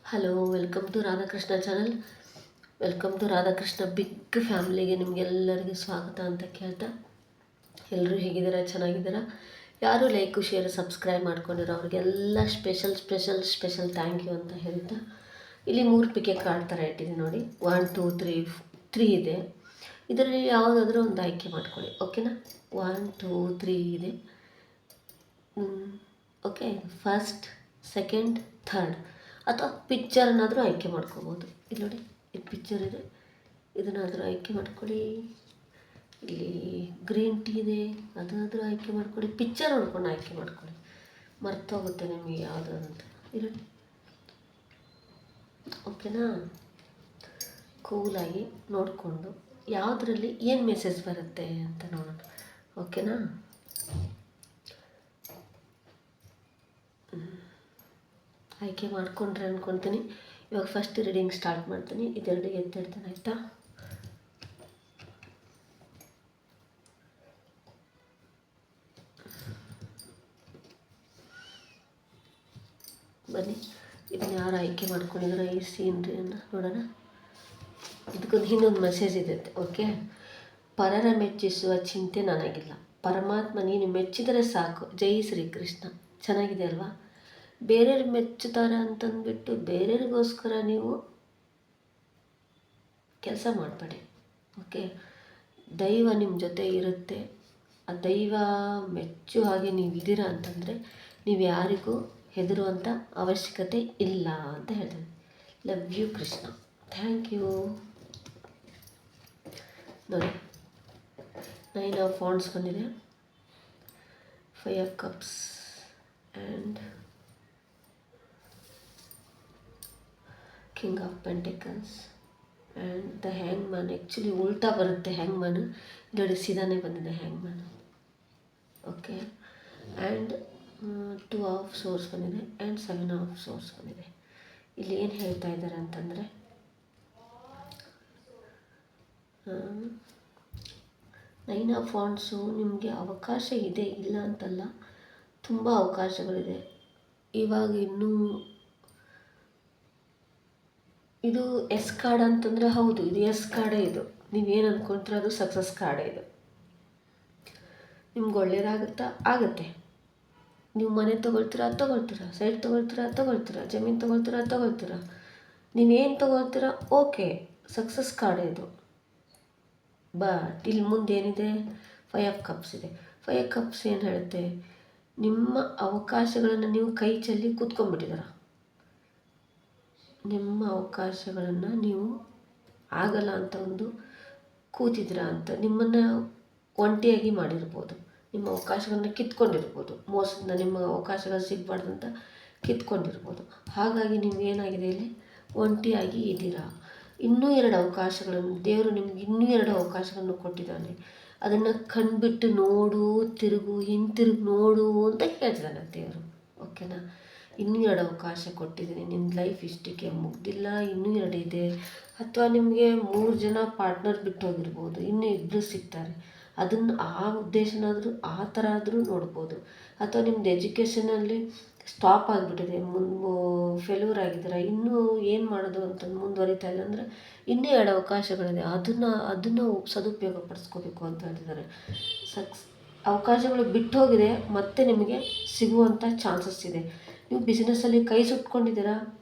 Hello, welcome to Radhakrishna channel. Welcome to Radhakrishna big ಫ್ಯಾಮ್ಲಿಗೆ ನಿಮಗೆಲ್ಲರಿಗೂ ಸ್ವಾಗತ ಅಂತ ಕೇಳ್ತಾ, ಎಲ್ಲರೂ ಹೇಗಿದ್ದೀರಾ? ಚೆನ್ನಾಗಿದ್ದೀರಾ? ಯಾರು ಲೈಕು ಶೇರ್ ಸಬ್ಸ್ಕ್ರೈಬ್ ಮಾಡ್ಕೊಂಡಿರೋ ಅವ್ರಿಗೆಲ್ಲ ಸ್ಪೆಷಲ್ ಥ್ಯಾಂಕ್ ಯು ಅಂತ ಹೇಳ್ತಾ, ಇಲ್ಲಿ 3 ಪಿಕೆ ಕಾರ್ಡ್ ಥರ ಇಟ್ಟಿದೆ ನೋಡಿ. 1 2 3 3 ಇದೆ. ಇದರಲ್ಲಿ ಯಾವುದಾದ್ರೂ ಒಂದು ಆಯ್ಕೆ ಮಾಡ್ಕೊಳ್ಳಿ, ಓಕೆನಾ? 1 2 3 ಇದೆ. ಓಕೆ, ಫಸ್ಟ್, ಸೆಕೆಂಡ್, ಥರ್ಡ್ ಅಥವಾ ಪಿಕ್ಚರನ್ನಾದರೂ ಆಯ್ಕೆ ಮಾಡ್ಕೋಬೋದು. ಇಲ್ಲಿ ನೋಡಿ, ಇದು ಪಿಕ್ಚರ್ ಇದೆ, ಇದನ್ನಾದರೂ ಆಯ್ಕೆ ಮಾಡ್ಕೊಳ್ಳಿ. ಇಲ್ಲಿ ಗ್ರೀನ್ ಟೀ ಇದೆ, ಅದಾದರೂ ಆಯ್ಕೆ ಮಾಡ್ಕೊಳ್ಳಿ. ಪಿಕ್ಚರ್ ನೋಡ್ಕೊಂಡು ಆಯ್ಕೆ ಮಾಡ್ಕೊಳ್ಳಿ, ಮರ್ತೋಗುತ್ತೆ ನಿಮಗೆ ಯಾವುದಂತ. ಇಲ್ಲಿ ಓಕೆನಾ? ಕೂಲಾಗಿ ನೋಡಿಕೊಂಡು ಯಾವುದರಲ್ಲಿ ಏನು ಮೆಸೇಜ್ ಬರುತ್ತೆ ಅಂತ ನೋಡೋಣ, ಓಕೆನಾ? ಆಯ್ಕೆ ಮಾಡಿಕೊಂಡ್ರೆ ಅಂದ್ಕೊಳ್ತೀನಿ. ಇವಾಗ ಫಸ್ಟ್ ರೀಡಿಂಗ್ ಸ್ಟಾರ್ಟ್ ಮಾಡ್ತೀನಿ. ಇದೆರಡು ಎತ್ತಿಡ್ತೀನಿ, ಆಯಿತಾ? ಬನ್ನಿ, ಇದನ್ನ ಯಾರು ಆಯ್ಕೆ ಮಾಡ್ಕೊಂಡಿದ್ರೆ ಈ ಸೀನ್ರಿಯನ್ನು ನೋಡೋಣ. ಇದಕ್ಕೊಂದು ಇನ್ನೊಂದು ಮೆಸೇಜ್ ಇದೆ, ಓಕೆ? ಪರರ ಮೆಚ್ಚಿಸುವ ಚಿಂತೆ ನನಗಿಲ್ಲ, ಪರಮಾತ್ಮ ನೀನು ಮೆಚ್ಚಿದರೆ ಸಾಕು, ಜೈ ಶ್ರೀಕೃಷ್ಣ. ಚೆನ್ನಾಗಿದೆ ಅಲ್ವಾ? ಬೇರೆಯವ್ರು ಮೆಚ್ಚುತ್ತಾರೆ ಅಂತಂದ್ಬಿಟ್ಟು ಬೇರೆಯವ್ರಿಗೋಸ್ಕರ ನೀವು ಕೆಲಸ ಮಾಡಬೇಡಿ, ಓಕೆ? ದೈವ ನಿಮ್ಮ ಜೊತೆ ಇರುತ್ತೆ. ಆ ದೈವ ಮೆಚ್ಚು ಹಾಗೆ ನೀವು ಇದ್ದೀರಾ ಅಂತಂದರೆ ನೀವು ಯಾರಿಗೂ ಹೆದರುವಂಥ ಅವಶ್ಯಕತೆ ಇಲ್ಲ ಅಂತ ಹೇಳ್ತೀನಿ. Love you Krishna, thank you. ನೋಡಿ, 9 ಆಫ್ ವಾಂಡ್ಸ್ ಬಂದಿದೆ, 5 of cups and king of pentacles and the hangman. Actually ಉಲ್ಟಾ ಬರುತ್ತೆ ಹ್ಯಾಂಗ್ಮ್ಯಾನ್, ನೋಡಿ ಸೀದಾನೇ ಬಂದಿದೆ hangman, okay? And 2 of swords ಬಂದಿದೆ ಆ್ಯಂಡ್ 7 ಆಫ್ ಸೋರ್ಸ್ ಬಂದಿದೆ. ಇಲ್ಲಿ ಏನು ಹೇಳ್ತಾ ಇದ್ದಾರೆ ಅಂತಂದರೆ, 9 ಆಫ್ ವಾಂಡ್ಸು ನಿಮಗೆ ಅವಕಾಶ ಇದೆ, ಇಲ್ಲ ಅಂತಲ್ಲ, ತುಂಬ ಅವಕಾಶಗಳಿದೆ. ಇವಾಗ ಇನ್ನೂ ಇದು ಎಸ್ ಕಾರ್ಡ್ ಅಂತಂದರೆ ಹೌದು, ಇದು ಎಸ್ ಕಾರ್ಡೇ. ಇದು ನೀವೇನು ಅಂದ್ಕೊಳ್ತೀರ ಅದು ಸಕ್ಸಸ್ ಕಾರ್ಡೇ. ಇದು ನಿಮ್ಗೆ ಒಳ್ಳೇದಾಗುತ್ತಾ? ಆಗುತ್ತೆ. ನೀವು ಮನೆ ತೊಗೊಳ್ತೀರಾ, ಸೈಟ್ ತೊಗೊಳ್ತೀರಾ, ಜಮೀನು ತೊಗೊಳ್ತೀರಾ, ನೀವೇನು ತೊಗೊಳ್ತೀರಾ, ಓಕೆ, ಸಕ್ಸಸ್ ಕಾರ್ಡೇ ಇದು. ಬಟ್ ಇಲ್ಲಿ ಮುಂದೆ ಏನಿದೆ? 5 ಆಫ್ ಕಪ್ಸ್ ಇದೆ. 5 ಆಫ್ ಕಪ್ಸ್ ಏನು ಹೇಳುತ್ತೆ? ನಿಮ್ಮ ಅವಕಾಶಗಳನ್ನು ನೀವು ಕೈ ಚೆಲ್ಲಿ ಕೂತ್ಕೊಂಡ್ಬಿಟ್ಟಿದ್ದೀರ. ನಿಮ್ಮ ಅವಕಾಶಗಳನ್ನು ನೀವು ಆಗಲ್ಲ ಅಂತ ಒಂದು ಕೂತಿದ್ದೀರಾ ಅಂತ, ನಿಮ್ಮನ್ನು ಒಂಟಿಯಾಗಿ ಮಾಡಿರ್ಬೋದು, ನಿಮ್ಮ ಅವಕಾಶಗಳನ್ನು ಕಿತ್ಕೊಂಡಿರ್ಬೋದು, ಮೋಸದಿಂದ ನಿಮ್ಮ ಅವಕಾಶಗಳು ಸಿಗಬಾರ್ದು ಅಂತ ಕಿತ್ಕೊಂಡಿರ್ಬೋದು. ಹಾಗಾಗಿ ನೀವು ಏನಾಗಿದೆ, ಇಲ್ಲಿ ಒಂಟಿಯಾಗಿ ಇದ್ದೀರಾ. ಇನ್ನೂ 2 ಅವಕಾಶಗಳನ್ನು ದೇವರು ನಿಮ್ಗೆ ಇನ್ನೂ 2 ಅವಕಾಶಗಳನ್ನು ಕೊಟ್ಟಿದ್ದಾನೆ. ಅದನ್ನು ಕಣ್ಬಿಟ್ಟು ನೋಡು, ಹಿಂತಿರುಗಿ ನೋಡು ಅಂತ ಹೇಳ್ತಿದ್ದಾನೆ ದೇವರು, ಓಕೆನಾ? ಇನ್ನೂ 2 ಅವಕಾಶ ಕೊಟ್ಟಿದ್ದೀನಿ, ನಿನ್ನ ಲೈಫ್ ಇಷ್ಟಕ್ಕೆ ಮುಗ್ದಿಲ್ಲ, ಇನ್ನೂ 2 ಇದೆ. ಅಥವಾ ನಿಮಗೆ 3 ಜನ ಪಾರ್ಟ್ನರ್ ಬಿಟ್ಟು ಹೋಗಿರ್ಬೋದು, ಇನ್ನೂ 2 ಸಿಗ್ತಾರೆ. ಅದನ್ನು ಆ ಉದ್ದೇಶನಾದರೂ ಆ ಥರ ಆದರೂ ನೋಡ್ಬೋದು. ಅಥವಾ ನಿಮ್ಮದು ಎಜುಕೇಷನಲ್ಲಿ ಸ್ಟಾಪ್ ಆಗಿಬಿಟ್ಟಿದೆ, ಫೇಲ್ಯೂರ್ ಆಗಿದ್ದೀರಾ, ಇನ್ನೂ ಏನು ಮಾಡೋದು ಅಂತ ಮುಂದುವರಿತಾ ಇಲ್ಲ ಅಂದರೆ ಇನ್ನೂ 2 ಅವಕಾಶಗಳಿದೆ, ಅದನ್ನು ಸದುಪಯೋಗ ಪಡಿಸ್ಕೋಬೇಕು ಅಂತ ಹೇಳ್ತಿದ್ದಾರೆ. ಅವಕಾಶಗಳು ಬಿಟ್ಟು ಹೋಗಿದೆ, ಮತ್ತೆ ನಿಮಗೆ ಸಿಗುವಂಥ ಚಾನ್ಸಸ್ ಇದೆ. ನೀವು ಬಿಸ್ನೆಸ್ಸಲ್ಲಿ ಕೈ ಸುಟ್ಕೊಂಡಿದ್ದೀರಾ,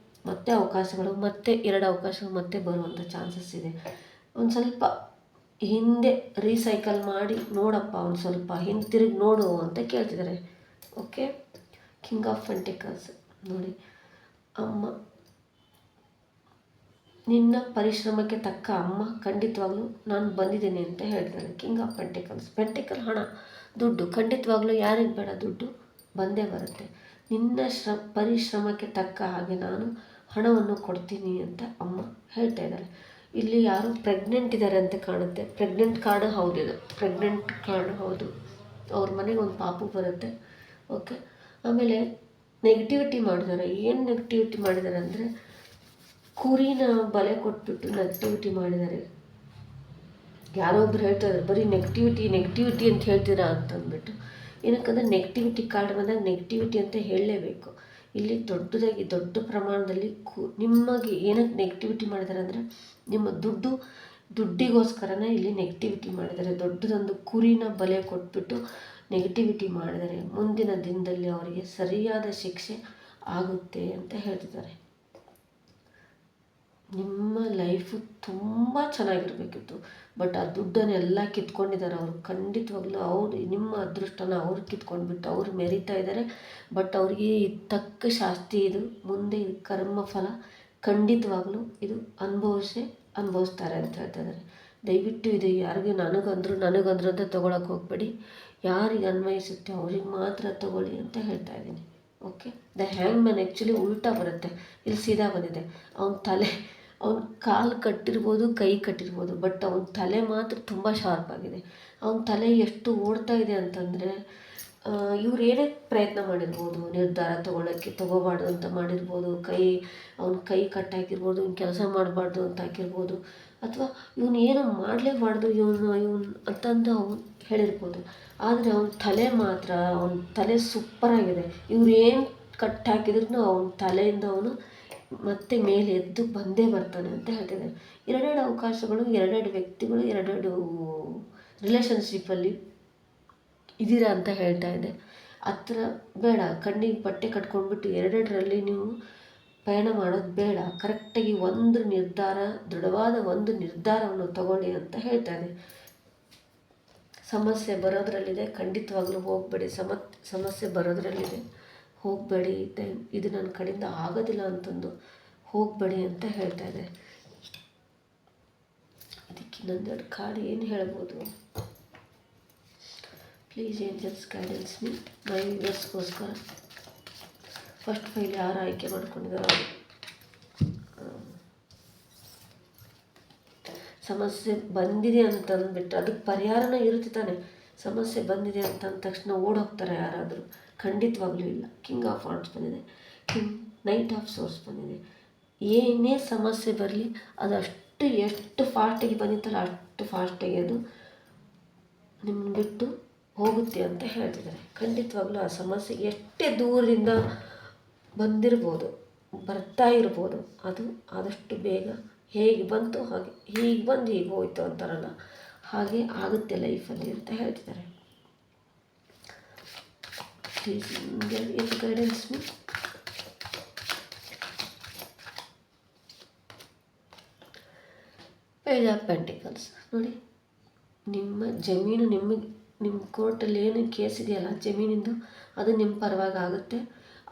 ಮತ್ತೆ ಅವಕಾಶಗಳು, ಮತ್ತೆ 2 ಅವಕಾಶಗಳು ಮತ್ತೆ ಬರುವಂಥ ಚಾನ್ಸಸ್ ಇದೆ. ಒಂದು ಸ್ವಲ್ಪ ಹಿಂದೆ ರೀಸೈಕಲ್ ಮಾಡಿ ನೋಡಪ್ಪ, ಒಂದು ಸ್ವಲ್ಪ ಹಿಂತಿರುಗಿ ನೋಡು ಅಂತ ಕೇಳ್ತಿದ್ದಾರೆ, ಓಕೆ? ಕಿಂಗ್ ಆಫ್ ಪೆಂಟಿಕಲ್ಸ್ ನೋಡಿ, ಅಮ್ಮ ನಿನ್ನ ಪರಿಶ್ರಮಕ್ಕೆ ತಕ್ಕ ಅಮ್ಮ ಖಂಡಿತವಾಗ್ಲೂ ನಾನು ಬಂದಿದ್ದೀನಿ ಅಂತ ಹೇಳ್ತಾರೆ. ಕಿಂಗ್ ಆಫ್ ಪೆಂಟಿಕಲ್ಸ್, ಪೆಂಟಿಕಲ್ ಹಣ, ದುಡ್ಡು. ಖಂಡಿತವಾಗ್ಲೂ ಯಾರಿಗೆ ಬೇಡ, ದುಡ್ಡು ಬಂದೇ ಬರುತ್ತೆ. ನಿನ್ನ ಪರಿಶ್ರಮಕ್ಕೆ ತಕ್ಕ ಹಾಗೆ ನಾನು ಹಣವನ್ನು ಕೊಡ್ತೀನಿ ಅಂತ ಅಮ್ಮ ಹೇಳ್ತಾ ಇದ್ದಾರೆ. ಇಲ್ಲಿ ಯಾರು ಪ್ರೆಗ್ನೆಂಟ್ ಇದ್ದಾರೆ ಅಂತ ಕಾಣುತ್ತೆ. ಪ್ರೆಗ್ನೆಂಟ್ ಕಾರ್ಡ್ ಹೌದು, ಇದು ಪ್ರೆಗ್ನೆಂಟ್ ಕಾರ್ಡ್ ಹೌದು. ಅವ್ರ ಮನೆಗೆ ಒಂದು ಪಾಪು ಬರುತ್ತೆ, ಓಕೆ? ಆಮೇಲೆ ನೆಗೆಟಿವಿಟಿ ಮಾಡಿದ್ದಾರೆ. ಏನು ನೆಗೆಟಿವಿಟಿ ಮಾಡಿದ್ದಾರೆ ಅಂದರೆ, ಕುರಿನ ಬಲೆ ಕೊಟ್ಬಿಟ್ಟು ನೆಗೆಟಿವಿಟಿ ಮಾಡಿದ್ದಾರೆ. ಯಾರೋ ಒಬ್ರು ಹೇಳ್ತಾ ಇದ್ದಾರೆ, ಬರೀ ನೆಗೆಟಿವಿಟಿ ಅಂತ ಹೇಳ್ತೀರಾ ಅಂತಂದ್ಬಿಟ್ಟು. ಏನಕ್ಕಂದರೆ ನೆಗೆಟಿವಿಟಿ ಕಾರ್ಡ್ ಬಂದಾಗ ನೆಗೆಟಿವಿಟಿ ಅಂತ ಹೇಳಲೇಬೇಕು. ಇಲ್ಲಿ ದೊಡ್ಡದಾಗಿ ದೊಡ್ಡ ಪ್ರಮಾಣದಲ್ಲಿ ನಿಮಗೆ ಏನಕ್ಕೆ ನೆಗೆಟಿವಿಟಿ ಮಾಡಿದ್ದಾರೆ ಅಂದರೆ ನಿಮ್ಮ ದುಡ್ಡಿಗೋಸ್ಕರನೇ ಇಲ್ಲಿ ನೆಗೆಟಿವಿಟಿ ಮಾಡಿದ್ದಾರೆ. ದೊಡ್ಡದೊಂದು ಕುರಿನ ಬಲೆ ಕೊಟ್ಬಿಟ್ಟು ನೆಗೆಟಿವಿಟಿ ಮಾಡಿದರೆ ಮುಂದಿನ ದಿನದಲ್ಲಿ ಅವರಿಗೆ ಸರಿಯಾದ ಶಿಕ್ಷೆ ಆಗುತ್ತೆ ಅಂತ ಹೇಳ್ತಿದ್ದಾರೆ. ನಿಮ್ಮ ಲೈಫು ತುಂಬ ಚೆನ್ನಾಗಿರಬೇಕಿತ್ತು, ಬಟ್ ಆ ದುಡ್ಡನ್ನೆಲ್ಲ ಕಿತ್ಕೊಂಡಿದ್ದಾರೆ ಅವರು. ಖಂಡಿತವಾಗ್ಲೂ ಅವ್ರು ನಿಮ್ಮ ಅದೃಷ್ಟನ ಅವ್ರು ಕಿತ್ಕೊಂಡ್ಬಿಟ್ಟು ಅವ್ರು ಮೆರಿತಾ ಇದ್ದಾರೆ. ಬಟ್ ಅವರಿಗೆ ತಕ್ಕ ಶಾಸ್ತಿ ಇದು, ಮುಂದೆ ಇದು ಕರ್ಮ ಫಲ ಖಂಡಿತವಾಗ್ಲೂ ಇದು ಅನುಭವಿಸ್ತಾರೆ ಅಂತ ಹೇಳ್ತಾ ಇದ್ದಾರೆ. ದಯವಿಟ್ಟು ಇದು ಯಾರಿಗೂ ನನಗಂದ್ರು ಅಂತ ತೊಗೊಳಕ್ಕೆ ಹೋಗಬೇಡಿ. ಯಾರಿಗೆ ಅನ್ವಯಿಸುತ್ತೆ ಅವ್ರಿಗೆ ಮಾತ್ರ ತಗೊಳ್ಳಿ ಅಂತ ಹೇಳ್ತಾ ಇದ್ದೀನಿ. Okay. The hang man actually ಉಲ್ಟಾ ಬರುತ್ತೆ, ಇಲ್ಲಿ ಸೀದಾ ಬಂದಿದೆ. ಅವನ ಕಾಲು ಕಟ್ಟಿರ್ಬೋದು, ಕೈ ಕಟ್ಟಿರ್ಬೋದು, ಬಟ್ ಅವನ ತಲೆ ಮಾತ್ರ ತುಂಬ ಶಾರ್ಪ್ ಆಗಿದೆ. ಅವನ ತಲೆ ಎಷ್ಟು ಓಡ್ತಾ ಇದೆ ಅಂತಂದರೆ ಇವ್ರು ಏನೇ ಪ್ರಯತ್ನ ಮಾಡಿರ್ಬೋದು, ನಿರ್ಧಾರ ತೊಗೋಬಾರ್ದು ಅಂತ ಮಾಡಿರ್ಬೋದು, ಅವನ ಕೈ ಕಟ್ಟಾಕಿರ್ಬೋದು, ಇವ್ನು ಕೆಲಸ ಮಾಡಬಾರ್ದು ಅಂತ ಹಾಕಿರ್ಬೋದು, ಅಥವಾ ಇವನು ಏನೋ ಮಾಡಲೇಬಾರ್ದು ಇವನು ಅಂತಂದು ಅವ್ನು ಹೇಳಿರ್ಬೋದು. ಆದರೆ ಅವನ ತಲೆ ಸೂಪರಾಗಿದೆ. ಇವ್ರು ಏನು ಕಟ್ಟಾಕಿದ್ರೂ ಅವನ ತಲೆಯಿಂದ ಅವನು ಮತ್ತೆ ಮೇಲೆ ಎದ್ದು ಬಂದೇ ಬರ್ತಾನೆ ಅಂತ ಹೇಳ್ತಿದ್ದಾರೆ. ಎರಡೆರಡು ಅವಕಾಶಗಳು, ಎರಡೆರಡು ವ್ಯಕ್ತಿಗಳು, ಎರಡೆರಡು ರಿಲೇಷನ್ಶಿಪ್ಪಲ್ಲಿ ಇದ್ದೀರಾ ಅಂತ ಹೇಳ್ತಾ ಇದೆ. ಹತ್ರ ಬೇಡ, ಕಣ್ಣಿಗೆ ಬಟ್ಟೆ ಕಟ್ಕೊಂಡ್ಬಿಟ್ಟು ಎರಡೆರಡರಲ್ಲಿ ನೀವು ಪಯಣ ಮಾಡೋದು ಬೇಡ. ಕರೆಕ್ಟಾಗಿ ದೃಢವಾದ ಒಂದು ನಿರ್ಧಾರವನ್ನು ತಗೊಳ್ಳಿ ಅಂತ ಹೇಳ್ತಾ ಇದೆ. ಸಮಸ್ಯೆ ಬರೋದ್ರಲ್ಲಿದೆ, ಖಂಡಿತವಾಗ್ಲೂ ಹೋಗಬೇಡಿ. ಸಮಸ್ಯೆ ಬರೋದ್ರಲ್ಲಿದೆ, ಹೋಗಬೇಡಿ. ಇದು ನನ್ನ ಕಡೆಯಿಂದ ಆಗೋದಿಲ್ಲ ಅಂತಂದು ಹೋಗಬೇಡಿ ಅಂತ ಹೇಳ್ತಾ ಇದೆ. ಇದಕ್ಕೆ ಇನ್ನೊಂದೆರಡು ಕಾರ್ಡ್ ಏನು ಹೇಳ್ಬೋದು? Please angels guidance me, my ವ್ಯೂವರ್ಸ್ಗೋಸ್ಕರ. ಫಸ್ಟ್ ಫೈಲ್ ಯಾರು ಆಯ್ಕೆ ಮಾಡ್ಕೊಂಡಿದ್ದಾರೆ ಅವರು. ಸಮಸ್ಯೆ ಬಂದಿದೆ ಅಂತಂದ್ಬಿಟ್ಟು ಅದಕ್ಕೆ ಪರಿಹಾರನ ಇರುತ್ತೆ ತಾನೆ. ಸಮಸ್ಯೆ ಬಂದಿದೆ ಅಂತಂದ ತಕ್ಷಣ ಓಡೋಗ್ತಾರೆ ಯಾರಾದರೂ? ಖಂಡಿತವಾಗ್ಲೂ ಇಲ್ಲ. ಕಿಂಗ್ ಆಫ್ ವಾಂಡ್ಸ್ ಬಂದಿದೆ, ನೈಟ್ ಆಫ್ ಸೋರ್ಸ್ ಬಂದಿದೆ. ಏನೇ ಸಮಸ್ಯೆ ಬರಲಿ ಅದು ಎಷ್ಟು ಫಾಸ್ಟಾಗಿ ಬಂದಿತ್ತಲ್ಲ ಅಷ್ಟು ಫಾಸ್ಟಾಗಿ ಅದು ನಿಮ್ಮನ್ನು ಬಿಟ್ಟು ಹೋಗುತ್ತೆ ಅಂತ ಹೇಳ್ತಿದ್ದಾರೆ. ಖಂಡಿತವಾಗ್ಲೂ ಆ ಸಮಸ್ಯೆ ಎಷ್ಟೇ ದೂರದಿಂದ ಬರ್ತಾ ಇರ್ಬೋದು, ಅದು ಆದಷ್ಟು ಬೇಗ ಹೇಗೆ ಬಂತು ಹಾಗೆ ಹೀಗೆ ಬಂದು ಹೀಗೆ ಹೋಯ್ತು ಅಂತಾರಲ್ಲ, ಹಾಗೆ ಆಗುತ್ತೆ ಲೈಫಲ್ಲಿ ಅಂತ ಹೇಳ್ತಿದ್ದಾರೆ. ಪ್ಲೀಸ್ ಇದು guidance me. Page of pentacles ನೋಡಿ, ನಿಮ್ಮ ಜಮೀನು ನಿಮ್ಮ ಕೋರ್ಟಲ್ಲಿ ಏನು ಕೇಸ್ ಇದೆಯಲ್ಲ ಜಮೀನಿಂದು, ಅದು ನಿಮ್ಮ ಪರವಾಗಿ ಆಗುತ್ತೆ.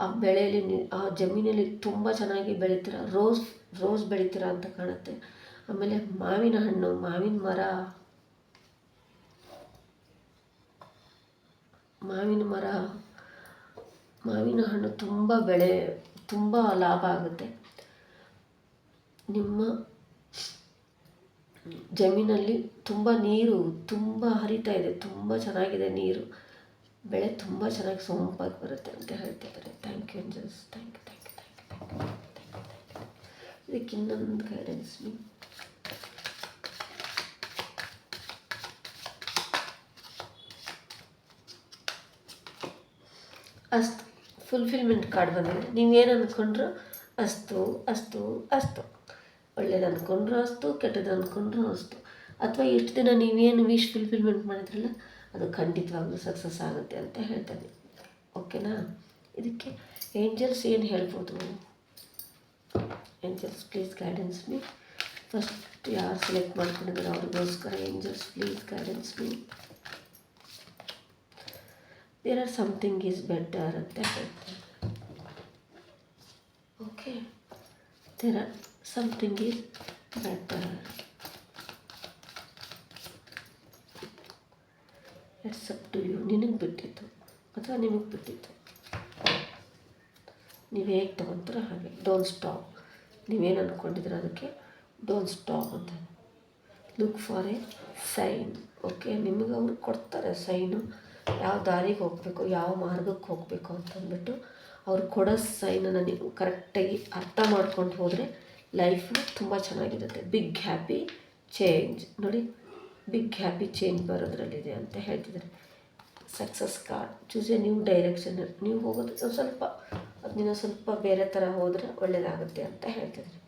ಆ ಬೆಳೆಯಲ್ಲಿ ಆ ಜಮೀನಲ್ಲಿ ತುಂಬ ಚೆನ್ನಾಗಿ ಬೆಳೀತೀರ, ರೋಸ್ ಬೆಳೀತೀರ ಅಂತ ಕಾಣುತ್ತೆ. ಆಮೇಲೆ ಮಾವಿನ ಹಣ್ಣು, ಮಾವಿನ ಹಣ್ಣು ತುಂಬ ಲಾಭ ಆಗುತ್ತೆ. ನಿಮ್ಮ ಜಮೀನಲ್ಲಿ ನೀರು ತುಂಬ ಹರಿತಾ ಇದೆ, ತುಂಬ ಚೆನ್ನಾಗಿದೆ ನೀರು, ಬೆಳೆ ತುಂಬ ಚೆನ್ನಾಗಿ ಸೊಂಪಾಗಿ ಬರುತ್ತೆ ಅಂತ ಹೇಳ್ತಿದ್ದಾರೆ. Thank you angels, thank you. ಇದಕ್ಕೆ ಇನ್ನೊಂದು ಗೈಡೆನ್ಸ್ ಮೀ. ಅಸ್ತು ಫುಲ್ಫಿಲ್ಮೆಂಟ್ ಕಾರ್ಡ್ ಬಂದಿದೆ. ನೀವೇನು ಅಂದ್ಕೊಂಡ್ರು ಅಸ್ತು. ಒಳ್ಳೇದು ಅಂದ್ಕೊಂಡ್ರು ಅಸ್ತು, ಕೆಟ್ಟದ್ದು ಅಂದ್ಕೊಂಡ್ರು ಅಸ್ತು. ಅಥವಾ ಎಷ್ಟು ದಿನ ನೀವೇನು ವಿಶ್ ಫುಲ್ಫಿಲ್ಮೆಂಟ್ ಮಾಡಿದ್ರಲ್ಲ ಅದು ಖಂಡಿತವಾಗ್ಲೂ ಸಕ್ಸಸ್ ಆಗುತ್ತೆ ಅಂತ ಹೇಳ್ತಾರೆ. ಓಕೆನಾ? ಇದಕ್ಕೆ ಏಂಜಲ್ಸ್ ಏನು ಹೇಳ್ಬೋದು? Angels please guidance me. First ಯಾರು ಸೆಲೆಕ್ಟ್ ಮಾಡ್ಕೊಂಡಿದ್ದಾರೆ ಅವ್ರಿಗೋಸ್ಕರ angels please guidance me. There are something is better ಅಂತ ಹೇಳ್ತಾರೆ. Okay, there are something is better. It's up to you. ನಿನಗೆ ಬಿಟ್ಟಿತ್ತು ಅಥವಾ ನಿಮಗೆ ಬಿಟ್ಟಿತ್ತು, ನೀವು ಹೇಗೆ ತಗೊತೀರ ಹಾಗೆ. Don't stop. ನೀವೇನು ಅಂದ್ಕೊಂಡಿದ್ರೆ ಅದಕ್ಕೆ ಡೋಂಟ್ ಸ್ಟಾಪ್ ಅಂತ. Look for a sign. Okay, ನಿಮಗೆ ಅವರು ಕೊಡ್ತಾರೆ ಸೈನು, ಯಾವ ದಾರಿಗೆ ಹೋಗಬೇಕು, ಯಾವ ಮಾರ್ಗಕ್ಕೆ ಹೋಗಬೇಕು ಅಂತಂದ್ಬಿಟ್ಟು ಅವ್ರು ಕೊಡೋ ಸೈನನ್ನು ನೀವು ಕರೆಕ್ಟಾಗಿ ಅರ್ಥ ಮಾಡ್ಕೊಂಡು ಹೋದರೆ ಲೈಫು ತುಂಬ ಚೆನ್ನಾಗಿರುತ್ತೆ. ಬಿಗ್ ಹ್ಯಾಪಿ ಚೇಂಜ್ ನೋಡಿ, ಬಿಗ್ ಹ್ಯಾಪಿ ಚೇಂಜ್ ಬರೋದ್ರಲ್ಲಿದೆ ಅಂತ ಹೇಳ್ತಿದ್ದಾರೆ. Success card. Choose A new direction. ನೀವು ಹೋಗೋದು ಸ್ವಲ್ಪ ಅದನ್ನ ಸ್ವಲ್ಪ ಬೇರೆ ಥರ ಹೋದರೆ ಒಳ್ಳೆಯದಾಗುತ್ತೆ ಅಂತ ಹೇಳ್ತಿದ್ರಿ.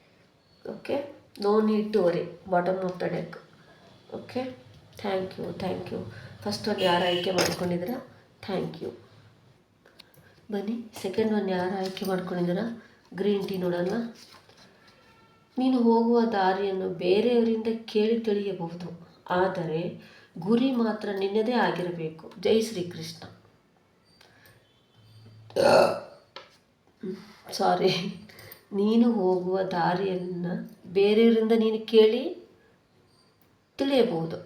Okay, no need to worry, bottom of the deck. Okay, thank you. First ಒಂದು ಯಾರು ಆಯ್ಕೆ ಮಾಡ್ಕೊಂಡಿದ್ದೀರಾ, ಥ್ಯಾಂಕ್ ಯು. ಬನ್ನಿ ಸೆಕೆಂಡ್ ಒಂದು ಯಾರು ಆಯ್ಕೆ ಮಾಡ್ಕೊಂಡಿದ್ದೀರಾ, ಗ್ರೀನ್ ಟೀ ನೋಡೋಣ. ನೀನು ಹೋಗುವ ದಾರಿಯನ್ನು ಬೇರೆಯವರಿಂದ ಕೇಳಿ ತಿಳಿಯಬಹುದು, ಆದರೆ ಗುರಿ ಮಾತ್ರ ನಿನ್ನದೇ ಆಗಿರಬೇಕು. ಜೈ ಶ್ರೀಕೃಷ್ಣ. ಸಾರಿ, ನೀನು ಹೋಗುವ ದಾರಿಯನ್ನು ಬೇರೆಯವರಿಂದ ನೀನು ಕೇಳಿ ತಿಳಿಯಬಹುದು,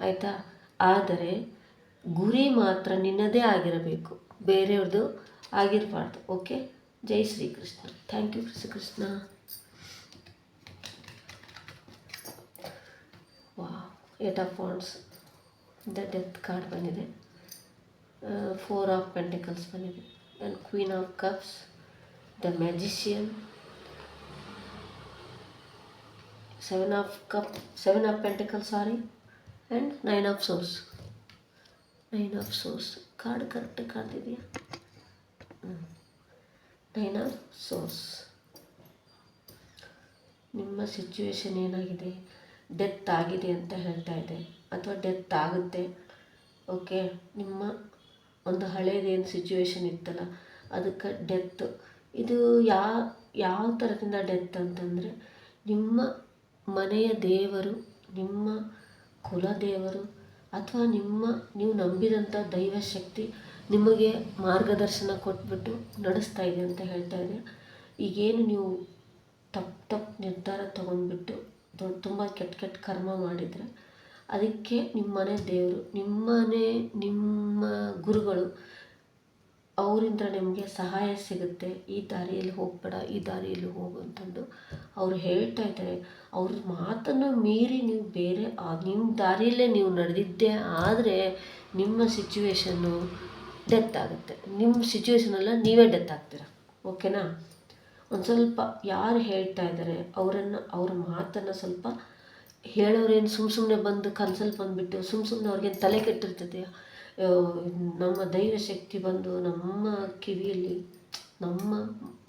ಆಯಿತಾ, ಆದರೆ ಗುರಿ ಮಾತ್ರ ನಿನ್ನದೇ ಆಗಿರಬೇಕು, ಬೇರೆಯವ್ರದ್ದು ಆಗಿರಬಾರ್ದು. ಓಕೆ, ಜೈ ಶ್ರೀಕೃಷ್ಣ. Thank you Shrikrishna. ವಾ, 8 of wands, the death card ಬಂದಿದೆ, 4 ಆಫ್ ಪೆಂಟಿಕಲ್ಸ್ ಬಂದಿದೆ, and queen of cups, the magician, 7 of pentacles, and 9 of swords. Card correct ಕಾಣ್ತಿದೆಯಾ? 9 ಆಫ್ ಸೋರ್ಸ್. ನಿಮ್ಮ ಸಿಚುವೇಶನ್ ಏನಾಗಿದೆ, ಡೆತ್ ಆಗಿದೆ ಅಂತ ಹೇಳ್ತಾ ಇದೆ, ಅಥವಾ ಡೆತ್ ಆಗುತ್ತೆ. ಓಕೆ, ನಿಮ್ಮ ಒಂದು ಹಳೇದೇನು ಸಿಚುವೇಶನ್ ಇತ್ತಲ್ಲ ಅದಕ್ಕೆ ಡೆತ್. ಇದು ಯಾವ ಥರದಿಂದ ಡೆತ್ ಅಂತಂದರೆ, ನಿಮ್ಮ ಮನೆಯ ದೇವರು, ನಿಮ್ಮ ಕುಲದೇವರು, ಅಥವಾ ನೀವು ನಂಬಿದಂಥ ದೈವಶಕ್ತಿ ನಿಮಗೆ ಮಾರ್ಗದರ್ಶನ ಕೊಟ್ಬಿಟ್ಟು ನಡೆಸ್ತಾ ಇದೆ ಅಂತ ಹೇಳ್ತಾ ಇದೆ. ಈಗೇನು ನೀವು ತಪ್ಪು ನಿರ್ಧಾರ ತೊಗೊಂಡ್ಬಿಟ್ಟು ತುಂಬ ಕೆಟ್ಟ ಕರ್ಮ ಮಾಡಿದರೆ, ಅದಕ್ಕೆ ನಿಮ್ಮ ಮನೆ ದೇವರು, ನಿಮ್ಮ ಗುರುಗಳು, ಅವರಿಂದ ನಿಮಗೆ ಸಹಾಯ ಸಿಗುತ್ತೆ. ಈ ದಾರಿಯಲ್ಲಿ ಹೋಗಬೇಡ, ಈ ದಾರಿಯಲ್ಲಿ ಹೋಗು ಅಂತಂದು ಅವರು ಹೇಳ್ತಾ ಇದ್ದಾರೆ. ಅವ್ರ ಮಾತನ್ನು ಮೀರಿ ನೀವು ಬೇರೆ ನಿಮ್ಮ ದಾರಿಯಲ್ಲೇ ನೀವು ನಡೆದಿದ್ದೇ ಆದರೆ ನಿಮ್ಮ ಸಿಚುವೇಶನ್ನು ಡೆತ್ ಆಗುತ್ತೆ. ನಿಮ್ಮ ಸಿಚುವೇಶನೆಲ್ಲ ನೀವೇ ಡೆತ್ ಆಗ್ತೀರ. ಓಕೆನಾ? ಒಂದು ಸ್ವಲ್ಪ ಯಾರು ಹೇಳ್ತಾ ಇದ್ದಾರೆ ಅವ್ರ ಮಾತನ್ನು ಸ್ವಲ್ಪ ಹೇಳೋರೇನು ಸುಮ್ಮನೆ ಬಂದು ಕನ್ಸಲ್ಲಿ ಬಂದುಬಿಟ್ಟು ಸುಮ್ಮನೆ ಅವ್ರಿಗೇನು ತಲೆ ಕೆಟ್ಟಿರ್ತದೆ. ನಮ್ಮ ದೈವಶಕ್ತಿ ಬಂದು ನಮ್ಮ ಕಿವಿಯಲ್ಲಿ ನಮ್ಮ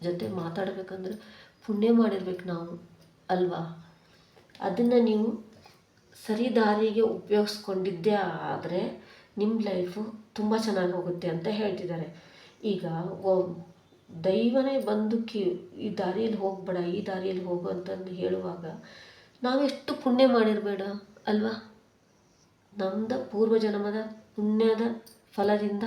ಜೊತೆ ಮಾತಾಡಬೇಕಂದ್ರೆ ಪುಣ್ಯ ಮಾಡಿರ್ಬೇಕು ನಾವು, ಅಲ್ವಾ? ಅದನ್ನು ನೀವು ಸರಿ ದಾರಿಗೆ ಉಪಯೋಗಿಸ್ಕೊಂಡಿದ್ದೇ ಆದರೆ ನಿಮ್ಮ ಲೈಫು ತುಂಬ ಚೆನ್ನಾಗಿ ಹೋಗುತ್ತೆ ಅಂತ ಹೇಳ್ತಿದ್ದಾರೆ. ಈಗ ದೈವನೇ ಬಂದು ಈ ದಾರಿಯಲ್ಲಿ ಹೋಗಬೇಡ, ಈ ದಾರಿಯಲ್ಲಿ ಹೋಗು ಅಂತಂದು ಹೇಳುವಾಗ ನಾವೆಷ್ಟು ಪುಣ್ಯ ಮಾಡಿರಬೇಡ, ಅಲ್ವಾ? ನಮ್ಮದು ಪೂರ್ವಜನ್ಮದ ಪುಣ್ಯದ ಫಲದಿಂದ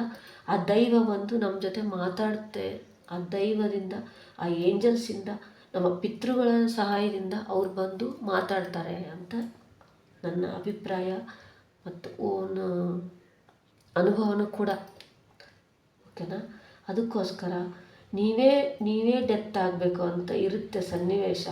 ಆ ದೈವ ಬಂದು ನಮ್ಮ ಜೊತೆ ಮಾತಾಡುತ್ತೆ. ಆ ದೈವದಿಂದ, ಆ ಏಂಜಲ್ಸಿಂದ, ನಮ್ಮ ಪಿತೃಗಳ ಸಹಾಯದಿಂದ ಅವ್ರು ಬಂದು ಮಾತಾಡ್ತಾರೆ ಅಂತ ನನ್ನ ಅಭಿಪ್ರಾಯ ಮತ್ತು ಓನ್ ಅನುಭವನೂ ಕೂಡ. ಓಕೆನಾ? ಅದಕ್ಕೋಸ್ಕರ ನೀವೇ ಡೆತ್ ಆಗಬೇಕು ಅಂತ ಇರುತ್ತೆ ಸನ್ನಿವೇಶ.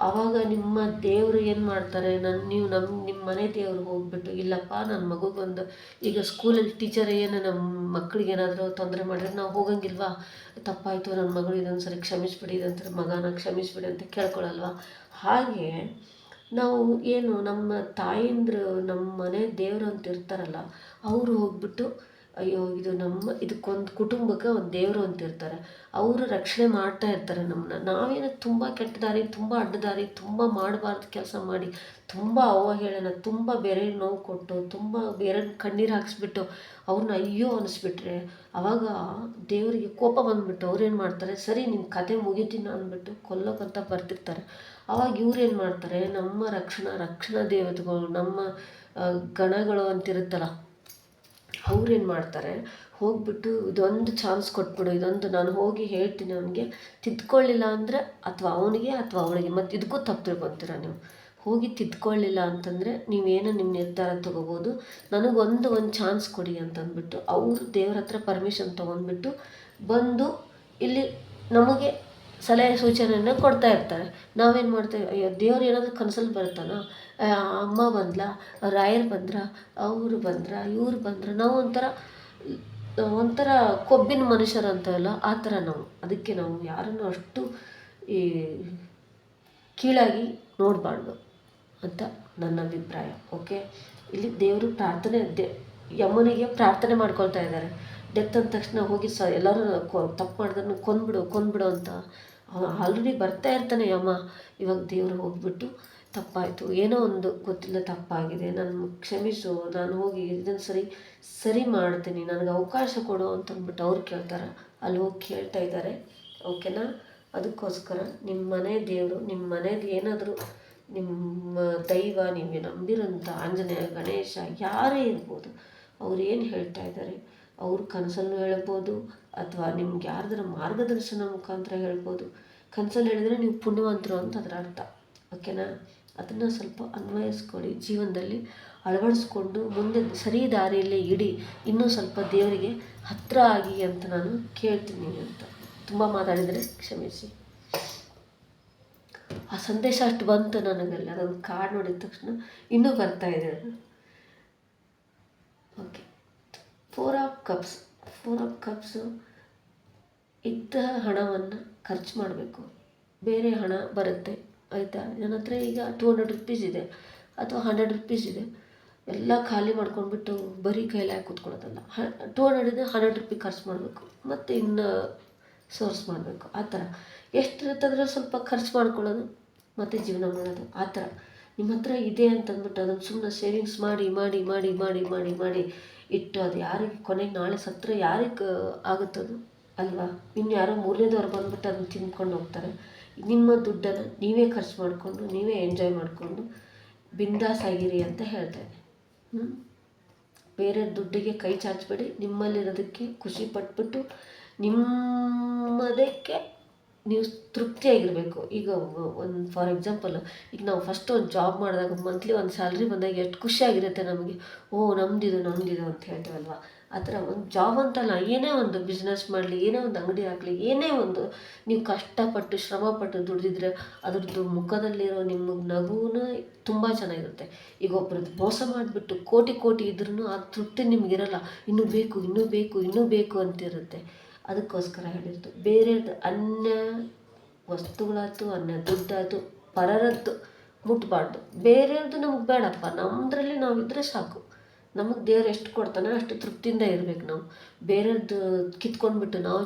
ಆವಾಗ ನಿಮ್ಮ ದೇವರು ಏನು ಮಾಡ್ತಾರೆ, ನಿಮ್ಮ ಮನೆ ದೇವರು ಹೋಗ್ಬಿಟ್ಟು, ಇಲ್ಲಪ್ಪ ನನ್ನ ಮಗುಗೊಂದು, ಈಗ ಸ್ಕೂಲಲ್ಲಿ ಟೀಚರ್ ಏನು ನಮ್ಮ ಮಕ್ಕಳಿಗೆ ಏನಾದರೂ ತೊಂದರೆ ಮಾಡಿದ್ರೆ ನಾವು ಹೋಗಂಗಿಲ್ವಾ? ತಪ್ಪಾಯಿತು, ನನ್ನ ಮಗಳು ಇದೊಂದು ಸರಿ ಕ್ಷಮಿಸ್ಬಿಡಿ, ಇದೊಂದು ಮಗನ ಕ್ಷಮಿಸ್ಬಿಡಿ ಅಂತ ಕೇಳ್ಕೊಳ್ಳಲ್ವಾ? ಹಾಗೆ ನಾವು ಏನು ನಮ್ಮ ತಾಯಂದ್ರು, ನಮ್ಮ ಮನೆ ದೇವರು ಅಂತ ಇರ್ತಾರಲ್ಲ, ಅವರು ಹೋಗ್ಬಿಟ್ಟು ಅಯ್ಯೋ ಇದಕ್ಕೊಂದು ಕುಟುಂಬಕ್ಕೆ ಒಂದು ದೇವರು ಅಂತ ಇರ್ತಾರೆ, ಅವರು ರಕ್ಷಣೆ ಮಾಡ್ತಾ ಇರ್ತಾರೆ ನಮ್ಮನ್ನ. ನಾವೇನು ತುಂಬ ಕೆಟ್ಟ ದಾರಿ, ತುಂಬ ಅಡ್ಡದಾರಿ, ತುಂಬ ಮಾಡಬಾರ್ದು ಕೆಲಸ ಮಾಡಿ, ತುಂಬ ಅವಹೇಳನ, ತುಂಬ ಬೇರೆ ನೋವು ಕೊಟ್ಟು, ತುಂಬ ಬೇರೆ ಕಣ್ಣೀರು ಹಾಕಿಸ್ಬಿಟ್ಟು ಅವ್ರನ್ನ ಅಯ್ಯೋ ಅನ್ನಿಸ್ಬಿಟ್ರೆ ಆವಾಗ ದೇವರಿಗೆ ಕೋಪ ಬಂದುಬಿಟ್ಟು ಅವ್ರೇನು ಮಾಡ್ತಾರೆ, ಸರಿ ನಿಮ್ಮ ಕತೆ ಮುಗಿತೀನಿ ಅಂದ್ಬಿಟ್ಟು ಕೊಲ್ಲೋಕ್ಕಂತ ಬರ್ತಿರ್ತಾರೆ. ಆವಾಗ ಇವ್ರೇನು ಮಾಡ್ತಾರೆ, ನಮ್ಮ ರಕ್ಷಣಾ ದೇವತೆಗಳು, ನಮ್ಮ ಗಣಗಳು ಅಂತಿರುತ್ತಲ್ಲ, ಅವ್ರೇನು ಮಾಡ್ತಾರೆ, ಹೋಗ್ಬಿಟ್ಟು ಇದೊಂದು ಚಾನ್ಸ್ ಕೊಟ್ಬಿಡು, ಇದೊಂದು ನಾನು ಹೋಗಿ ಹೇಳ್ತೀನಿ ಅವನಿಗೆ, ತಿದ್ಕೊಳ್ಳಿಲ್ಲ ಅಂದರೆ ಅಥವಾ ಅವನಿಗೆ ಅಥವಾ ಅವಳಿಗೆ, ಮತ್ತು ಇದಕ್ಕೂ ತಪ್ಪು ತಿಳ್ಕೊತೀರ ನೀವು. ಹೋಗಿ ತಿದ್ಕೊಳ್ಳಿಲ್ಲ ಅಂತಂದರೆ ನೀವೇನೋ ನಿಮ್ಮ ನಿರ್ಧಾರ ತೊಗೋಬೋದು, ನನಗೊಂದು ಚಾನ್ಸ್ ಕೊಡಿ ಅಂತಂದ್ಬಿಟ್ಟು ಅವರು ದೇವ್ರ ಹತ್ರ ಪರ್ಮಿಷನ್ ತೊಗೊಂಡ್ಬಿಟ್ಟು ಬಂದು ಇಲ್ಲಿ ನಮಗೆ ಸಲಹೆ ಸೂಚನೆಯನ್ನು ಕೊಡ್ತಾ ಇರ್ತಾರೆ. ನಾವೇನು ಮಾಡ್ತೇವೆ, ಅಯ್ಯೋ ದೇವ್ರು ಏನಾದರೂ ಕನಸಲ್ಲಿ ಬರ್ತಾನ, ಅಮ್ಮ ಬಂದ್ಲಾ, ರಾಯರು ಬಂದ್ರ, ಅವರು ಬಂದ್ರ, ಇವ್ರು ಬಂದ್ರ, ನಾವು ಒಂಥರ ಕೊಬ್ಬಿನ ಮನುಷ್ಯರು ಅಂತಾರಲ್ಲ, ಆ ಥರ ನಾವು. ಅದಕ್ಕೆ ನಾವು ಯಾರನ್ನು ಅಷ್ಟು ಈ ಕೀಳಾಗಿ ನೋಡಬಾರ್ದು ಅಂತ ನನ್ನ ಅಭಿಪ್ರಾಯ. ಓಕೆ, ಇಲ್ಲಿ ದೇವರು ಯಮನಿಗೆ ಪ್ರಾರ್ಥನೆ ಮಾಡ್ಕೊಳ್ತಾ ಇದ್ದಾರೆ, ಡೆತ್ ಅಂದ ತಕ್ಷಣ ಹೋಗಿ ಎಲ್ಲರೂ ತಪ್ಪು ಮಾಡಿದ್ರು ಕೊಂದ್ಬಿಡು ಅಂತ ಆಲ್ರೆಡಿ ಬರ್ತಾ ಇರ್ತಾನೆ ಅಮ್ಮ. ಇವಾಗ ದೇವರು ಹೋಗ್ಬಿಟ್ಟು ತಪ್ಪಾಯಿತು, ಏನೋ ಒಂದು ಗೊತ್ತಿಲ್ಲ ತಪ್ಪಾಗಿದೆ, ನಾನು ಕ್ಷಮಿಸು, ನಾನು ಹೋಗಿ ಇದನ್ನು ಸರಿ ಮಾಡ್ತೀನಿ, ನನಗೆ ಅವಕಾಶ ಕೊಡು ಅಂತಂದ್ಬಿಟ್ಟು ಅವ್ರು ಕೇಳ್ತಾರೆ. ಅಲ್ಲಿ ಹೋಗಿ ಕೇಳ್ತಾ ಇದ್ದಾರೆ. ಓಕೆನಾ? ಅದಕ್ಕೋಸ್ಕರ ನಿಮ್ಮ ಮನೆ ದೇವರು, ನಿಮ್ಮ ಮನೇದು ಏನಾದರೂ ನಿಮ್ಮ ದೈವ, ನೀವು ನಂಬಿರೋಂಥ ಆಂಜನೇಯ, ಗಣೇಶ ಯಾರೇ ಇರ್ಬೋದು, ಅವ್ರು ಏನು ಹೇಳ್ತಾ ಇದ್ದಾರೆ, ಅವ್ರ ಕನಸಲ್ಲೂ ಹೇಳ್ಬೋದು ಅಥವಾ ನಿಮ್ಗೆ ಯಾರ್ದಾರ ಮಾರ್ಗದರ್ಶನ ಮುಖಾಂತರ ಹೇಳ್ಬೋದು. ಕನಸಲ್ಲಿ ಹೇಳಿದ್ರೆ ನೀವು ಪುಣ್ಯವಂತರು ಅಂತ ಅದರ ಅರ್ಥ. ಓಕೆನಾ? ಅದನ್ನು ಸ್ವಲ್ಪ ಅನ್ವಯಿಸ್ಕೊಳ್ಳಿ, ಜೀವನದಲ್ಲಿ ಅಳವಡಿಸ್ಕೊಂಡು ಮುಂದೆ ಸರಿ ದಾರಿಯಲ್ಲೇ ಇಡಿ, ಇನ್ನೂ ಸ್ವಲ್ಪ ದೇವರಿಗೆ ಹತ್ತಿರ ಆಗಿ ಅಂತ ನಾನು ಕೇಳ್ತೀನಿ ಅಂತ. ತುಂಬ ಮಾತಾಡಿದರೆ ಕ್ಷಮಿಸಿ. ಆ ಸಂದೇಶ ಅಷ್ಟು ಬಂತು ನನಗಲ್ಲ, ಅದೊಂದು ಕಾರ್ಡ್ ನೋಡಿದ ತಕ್ಷಣ ಇನ್ನೂ ಬರ್ತಾಯಿದೆ ಅದು. ಓಕೆ, 4 ಆಫ್ ಕಪ್ಸು ಇದ್ದ ಹಣವನ್ನು ಖರ್ಚು ಮಾಡಬೇಕು. ಬೇರೆ ಹಣ ಬರುತ್ತೆ, ಆಯಿತಾ? ನನ್ನ ಹತ್ರ ಈಗ 200 ರೂಪೀಸ್ ಇದೆ ಅಥವಾ 100 ರೂಪೀಸ್ ಇದೆ, ಎಲ್ಲ ಖಾಲಿ ಮಾಡ್ಕೊಂಡ್ಬಿಟ್ಟು ಬರೀ ಕೈಲಿ ಹಾಕಿ ಕೂತ್ಕೊಳ್ಳೋದಲ್ಲ. 200 ಇದೆ, 100 ರೂಪಾಯಿ ಖರ್ಚು ಮಾಡಬೇಕು, ಮತ್ತು ಇನ್ನು ಸೋರ್ಸ್ ಮಾಡಬೇಕು. ಆ ಥರ ಎಷ್ಟು ಇರ್ತದ್ರೆ ಸ್ವಲ್ಪ ಖರ್ಚು ಮಾಡ್ಕೊಳ್ಳೋದು ಮತ್ತು ಜೀವನ ಮಾಡೋದು. ಆ ಥರ ನಿಮ್ಮ ಹತ್ರ ಇದೆ ಅಂತಂದ್ಬಿಟ್ಟು ಅದನ್ನು ಸುಮ್ಮನೆ ಸೇವಿಂಗ್ಸ್ ಮಾಡಿ ಮಾಡಿ ಮಾಡಿ ಮಾಡಿ ಮಾಡಿ ಮಾಡಿ ಇಟ್ಟು ಅದು ಯಾರಿಗೆ ಕೊನೆಗೆ ನಾಳೆ ಸತ್ರ ಯಾರಿಗೆ ಆಗುತ್ತದು ಅಲ್ವಾ? ಇನ್ನು ಯಾರೋ ಮೂರನೇದವ್ರು ಬಂದ್ಬಿಟ್ಟು ಅದನ್ನು ತಿಂದ್ಕೊಂಡು ಹೋಗ್ತಾರೆ. ನಿಮ್ಮ ದುಡ್ಡನ್ನು ನೀವೇ ಖರ್ಚು ಮಾಡಿಕೊಂಡು ನೀವೇ ಎಂಜಾಯ್ ಮಾಡಿಕೊಂಡು ಬಿಂದಾಸ್ ಆಗಿರಿ ಅಂತ ಹೇಳ್ತೇನೆ. ಬೇರೆ ದುಡ್ಡಿಗೆ ಕೈ ಚಾಚಬೇಡಿ. ನಿಮ್ಮಲ್ಲಿರೋದಕ್ಕೆ ಖುಷಿ ಪಟ್ಬಿಟ್ಟು ನಿಮ್ಮದಕ್ಕೆ ನೀವು ತೃಪ್ತಿಯಾಗಿರಬೇಕು. ಈಗ ಒಂದು ಫಾರ್ ಎಕ್ಸಾಂಪಲ್, ಈಗ ನಾವು ಫಸ್ಟ್ ಒಂದು ಜಾಬ್ ಮಾಡಿದಾಗ ಮಂತ್ಲಿ ಒಂದು ಸ್ಯಾಲ್ರಿ ಬಂದಾಗ ಎಷ್ಟು ಖುಷಿಯಾಗಿರುತ್ತೆ ನಮಗೆ. ನಮ್ದಿದು ಅಂತ ಹೇಳ್ತೇವಲ್ವ. ಆ ಥರ ಒಂದು ಜಾಬ್ ಅಂತಲ್ಲ, ಏನೇ ಒಂದು ಬಿಸ್ನೆಸ್ ಮಾಡಲಿ, ಏನೇ ಒಂದು ಅಂಗಡಿ ಹಾಕಲಿ, ಏನೇ ಒಂದು ನೀವು ಕಷ್ಟಪಟ್ಟು ಶ್ರಮಪಟ್ಟು ದುಡಿದಿದ್ರೆ ಅದ್ರದ್ದು ಮುಖದಲ್ಲಿರೋ ನಿಮ್ಮ ನಗುನ ತುಂಬ ಚೆನ್ನಾಗಿರುತ್ತೆ. ಈಗ ಒಬ್ರದ್ದು ಮೋಸ ಮಾಡಿಬಿಟ್ಟು ಕೋಟಿ ಇದ್ರೂ ಆ ತೃಪ್ತಿ ನಿಮಗಿರಲ್ಲ. ಇನ್ನೂ ಬೇಕು ಅಂತಿರುತ್ತೆ. ಅದಕ್ಕೋಸ್ಕರ ಹೇಳಿದ್ದು, ಬೇರೆದು ಅನ್ಯ ವಸ್ತುಗಳಾಯ್ತು, ಅನ್ಯ ದುಡ್ಡಾಯ್ತು, ಪರರದ್ದು ಮುಟ್ಬಾರ್ದು. ಬೇರೆಯವ್ರದ್ದು ನಮ್ಗೆ ಬೇಡಪ್ಪ, ನಮ್ಮದ್ರಲ್ಲಿ ನಾವಿದ್ದರೆ ಸಾಕು. ನಮಗೆ ದೇವ್ರು ಎಷ್ಟು ಕೊಡ್ತಾನೆ ಅಷ್ಟು ತೃಪ್ತಿಯಿಂದ ಇರಬೇಕು ನಾವು. ಬೇರೆಯವ್ರದ್ದು ಕಿತ್ಕೊಂಡ್ಬಿಟ್ಟು ನಾವು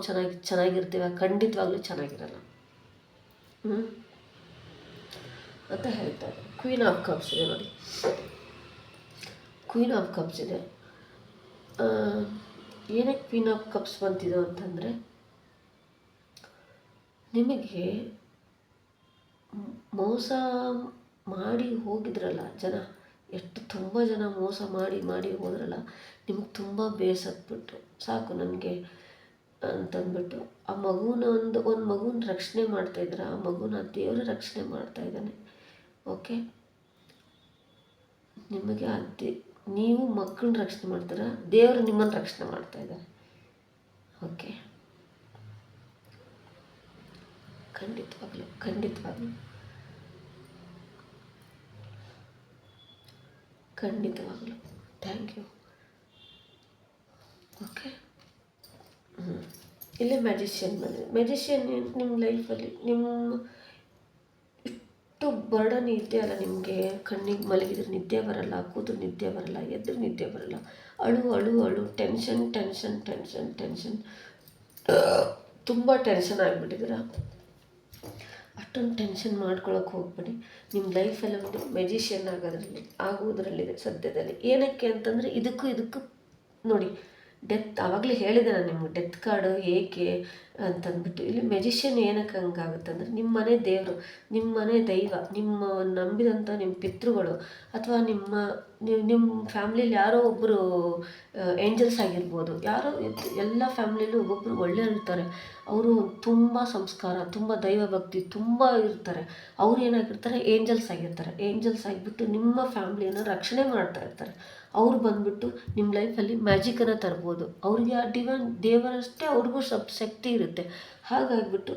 ಚೆನ್ನಾಗಿರ್ತೀವಿ, ಖಂಡಿತವಾಗ್ಲೂ ಚೆನ್ನಾಗಿರಲ್ಲ ಅಂತ ಹೇಳ್ತಾರೆ. ಕ್ವೀನ್ ಆಫ್ ಕಪ್ಸ್ ಇದೆ ನೋಡಿ, ಕ್ವೀನ್ ಆಫ್ ಕಪ್ಸ್ ಇದೆ. ಏನಕ್ಕೆ ಕ್ವೀನ್ ಆಫ್ ಕಪ್ಸ್ ಬಂತಿದ್ದು ಅಂತಂದರೆ, ನಿಮಗೆ ಮೋಸ ಮಾಡಿ ಹೋಗಿದ್ರಲ್ಲ ಜನ, ತುಂಬ ಜನ ಮೋಸ ಮಾಡಿ ಹೋದ್ರಲ್ಲ, ನಿಮಗೆ ತುಂಬ ಬೇಸತ್ಬಿಟ್ಟು ಸಾಕು ನನಗೆ ಅಂತಂದ್ಬಿಟ್ಟು ಆ ಮಗುನ ಒಂದು ಮಗುನ ರಕ್ಷಣೆ ಮಾಡ್ತಾಯಿದ್ರೆ ಆ ಮಗುನ ದೇವರ ರಕ್ಷಣೆ ಮಾಡ್ತಾಯಿದ್ದಾನೆ. ಓಕೆ, ನಿಮಗೆ ನೀವು ಮಕ್ಕಳನ್ನ ರಕ್ಷಣೆ ಮಾಡ್ತೀರಾ, ದೇವರು ನಿಮ್ಮನ್ನು ರಕ್ಷಣೆ ಮಾಡ್ತಾಯಿದ್ದಾರೆ. ಓಕೆ, ಖಂಡಿತವಾಗ್ಲೂ ಥ್ಯಾಂಕ್ ಯು. ಓಕೆ, ಇಲ್ಲೇ ಮ್ಯಾಜಿಷಿಯನ್ ಬಂದಿದೆ. ಮ್ಯಾಜಿಷಿಯನ್ ನಿಮ್ಮ ಲೈಫಲ್ಲಿ ನಿಮ್ಮ ಇಷ್ಟು ಬರ್ಡನ್ ಇದೆಯಲ್ಲ, ನಿಮಗೆ ಕಣ್ಣಿಗೆ ಮಲಗಿದ್ರೆ ನಿದ್ದೆ ಬರಲ್ಲ, ಕೂತು ನಿದ್ದೆ ಬರಲ್ಲ, ಎದ್ರೆ ನಿದ್ದೆ ಬರಲ್ಲ, ಅಳು ಟೆನ್ಷನ್ ತುಂಬ ಟೆನ್ಷನ್ ಆಗಿಬಿಟ್ಟಿದ್ದೀರಾ. ಅಷ್ಟೊಂದು ಟೆನ್ಷನ್ ಮಾಡ್ಕೊಳಕ್ಕೆ ಹೋಗ್ಬೇಡಿ. ನಿಮ್ಮ ಲೈಫಲ್ಲಿ ಒಂದು ಮೆಜಿಷಿಯನ್ ಆಗುವುದರಲ್ಲಿದೆ ಸದ್ಯದಲ್ಲಿ. ಏನಕ್ಕೆ ಅಂತಂದರೆ ಇದಕ್ಕೂ ನೋಡಿ, ಡೆತ್ ಆವಾಗಲೇ ಹೇಳಿದೆ ನಾನು ನಿಮ್ಗೆ, ಡೆತ್ ಕಾರ್ಡು ಏಕೆ ಅಂತಂದ್ಬಿಟ್ಟು. ಇಲ್ಲಿ ಮೆಜಿಷಿಯನ್ ಏನಕ್ಕೆ ಹಂಗಾಗುತ್ತೆ ಅಂದರೆ, ನಿಮ್ಮ ಮನೆ ದೇವರು, ನಿಮ್ಮ ಮನೆ ದೈವ, ನಿಮ್ಮ ನಂಬಿದಂಥ ನಿಮ್ಮ ಪಿತೃಗಳು, ಅಥವಾ ನಿಮ್ಮ ಫ್ಯಾಮ್ಲಿಯಲ್ಲಿ ಯಾರೋ ಒಬ್ಬರು ಏಂಜಲ್ಸ್ ಆಗಿರ್ಬೋದು, ಯಾರೋ ಎಲ್ಲ ಫ್ಯಾಮ್ಲಿಯಲ್ಲೂ ಒಬ್ಬೊಬ್ಬರು ಒಳ್ಳೆಯವ್ರು ಇರ್ತಾರೆ. ಅವರು ತುಂಬ ಸಂಸ್ಕಾರ, ತುಂಬ ದೈವ ಭಕ್ತಿ ತುಂಬ ಇರ್ತಾರೆ. ಅವ್ರು ಏನಾಗಿರ್ತಾರೆ, ಏಂಜಲ್ಸ್ ಆಗಿಬಿಟ್ಟು ನಿಮ್ಮ ಫ್ಯಾಮ್ಲಿಯನ್ನು ರಕ್ಷಣೆ ಮಾಡ್ತಾ ಇರ್ತಾರೆ. ಅವ್ರು ಬಂದುಬಿಟ್ಟು ನಿಮ್ಮ ಲೈಫಲ್ಲಿ ಮ್ಯಾಜಿಕನ್ನು ತರ್ಬೋದು. ಅವ್ರಿಗೆ ಆ ದೇವರಷ್ಟೇ ಅವ್ರಿಗೂ ಸ್ವಲ್ಪ ಶಕ್ತಿ ಇರುತ್ತೆ. ಹಾಗಾಗಿಬಿಟ್ಟು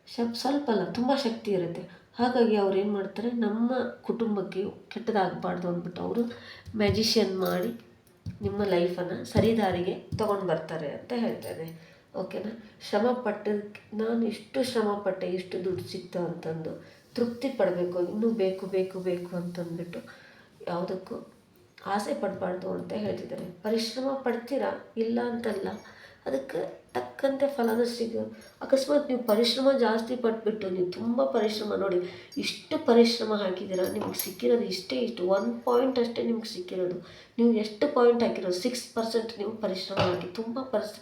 ಸ್ವಲ್ಪ ಅಲ್ಲ, ತುಂಬ ಶಕ್ತಿ ಇರುತ್ತೆ. ಹಾಗಾಗಿ ಅವ್ರು ಏನು ಮಾಡ್ತಾರೆ, ನಮ್ಮ ಕುಟುಂಬಕ್ಕೆ ಕೆಟ್ಟದಾಗಬಾರ್ದು ಅಂದ್ಬಿಟ್ಟು ಅವರು ಮ್ಯಾಜಿಷಿಯನ್ ಮಾಡಿ ನಿಮ್ಮ ಲೈಫನ್ನು ಸರಿದಾರಿಗೆ ತೊಗೊಂಡು ಬರ್ತಾರೆ ಅಂತ ಹೇಳ್ತಾರೆ. ಓಕೆನಾ? ನಾನು ಇಷ್ಟು ಶ್ರಮಪಟ್ಟೆ, ಇಷ್ಟು ದುಡ್ಡು ಸಿಕ್ತು ಅಂತಂದು ತೃಪ್ತಿ ಪಡಬೇಕು, ಇನ್ನೂ ಬೇಕು ಅಂತಂದ್ಬಿಟ್ಟು ಯಾವುದಕ್ಕೂ ಆಸೆ ಪಡಬಾರ್ದು ಅಂತ ಹೇಳ್ತಿದ್ದಾರೆ. ಪರಿಶ್ರಮ ಪಡ್ತೀರಾ, ಇಲ್ಲ ಅಂತಲ್ಲ, ಅದಕ್ಕೆ ತಕ್ಕಂತೆ ಫಲನೂ ಅಕಸ್ಮಾತ್ ನೀವು ಪರಿಶ್ರಮ ಜಾಸ್ತಿ ಪಟ್ಬಿಟ್ಟು ನೀವು ತುಂಬ ಪರಿಶ್ರಮ ನೋಡಿ, ಇಷ್ಟು ಪರಿಶ್ರಮ ಹಾಕಿದ್ದೀರಾ, ನಿಮ್ಗೆ ಸಿಕ್ಕಿರೋದು ಇಷ್ಟು 1 ಪಾಯಿಂಟ್ ಅಷ್ಟೇ ನಿಮ್ಗೆ ಸಿಕ್ಕಿರೋದು. ನೀವು ಎಷ್ಟು ಪಾಯಿಂಟ್ ಹಾಕಿರೋದು? 6% ನೀವು ಪರಿಶ್ರಮ ಹಾಕಿ ತುಂಬ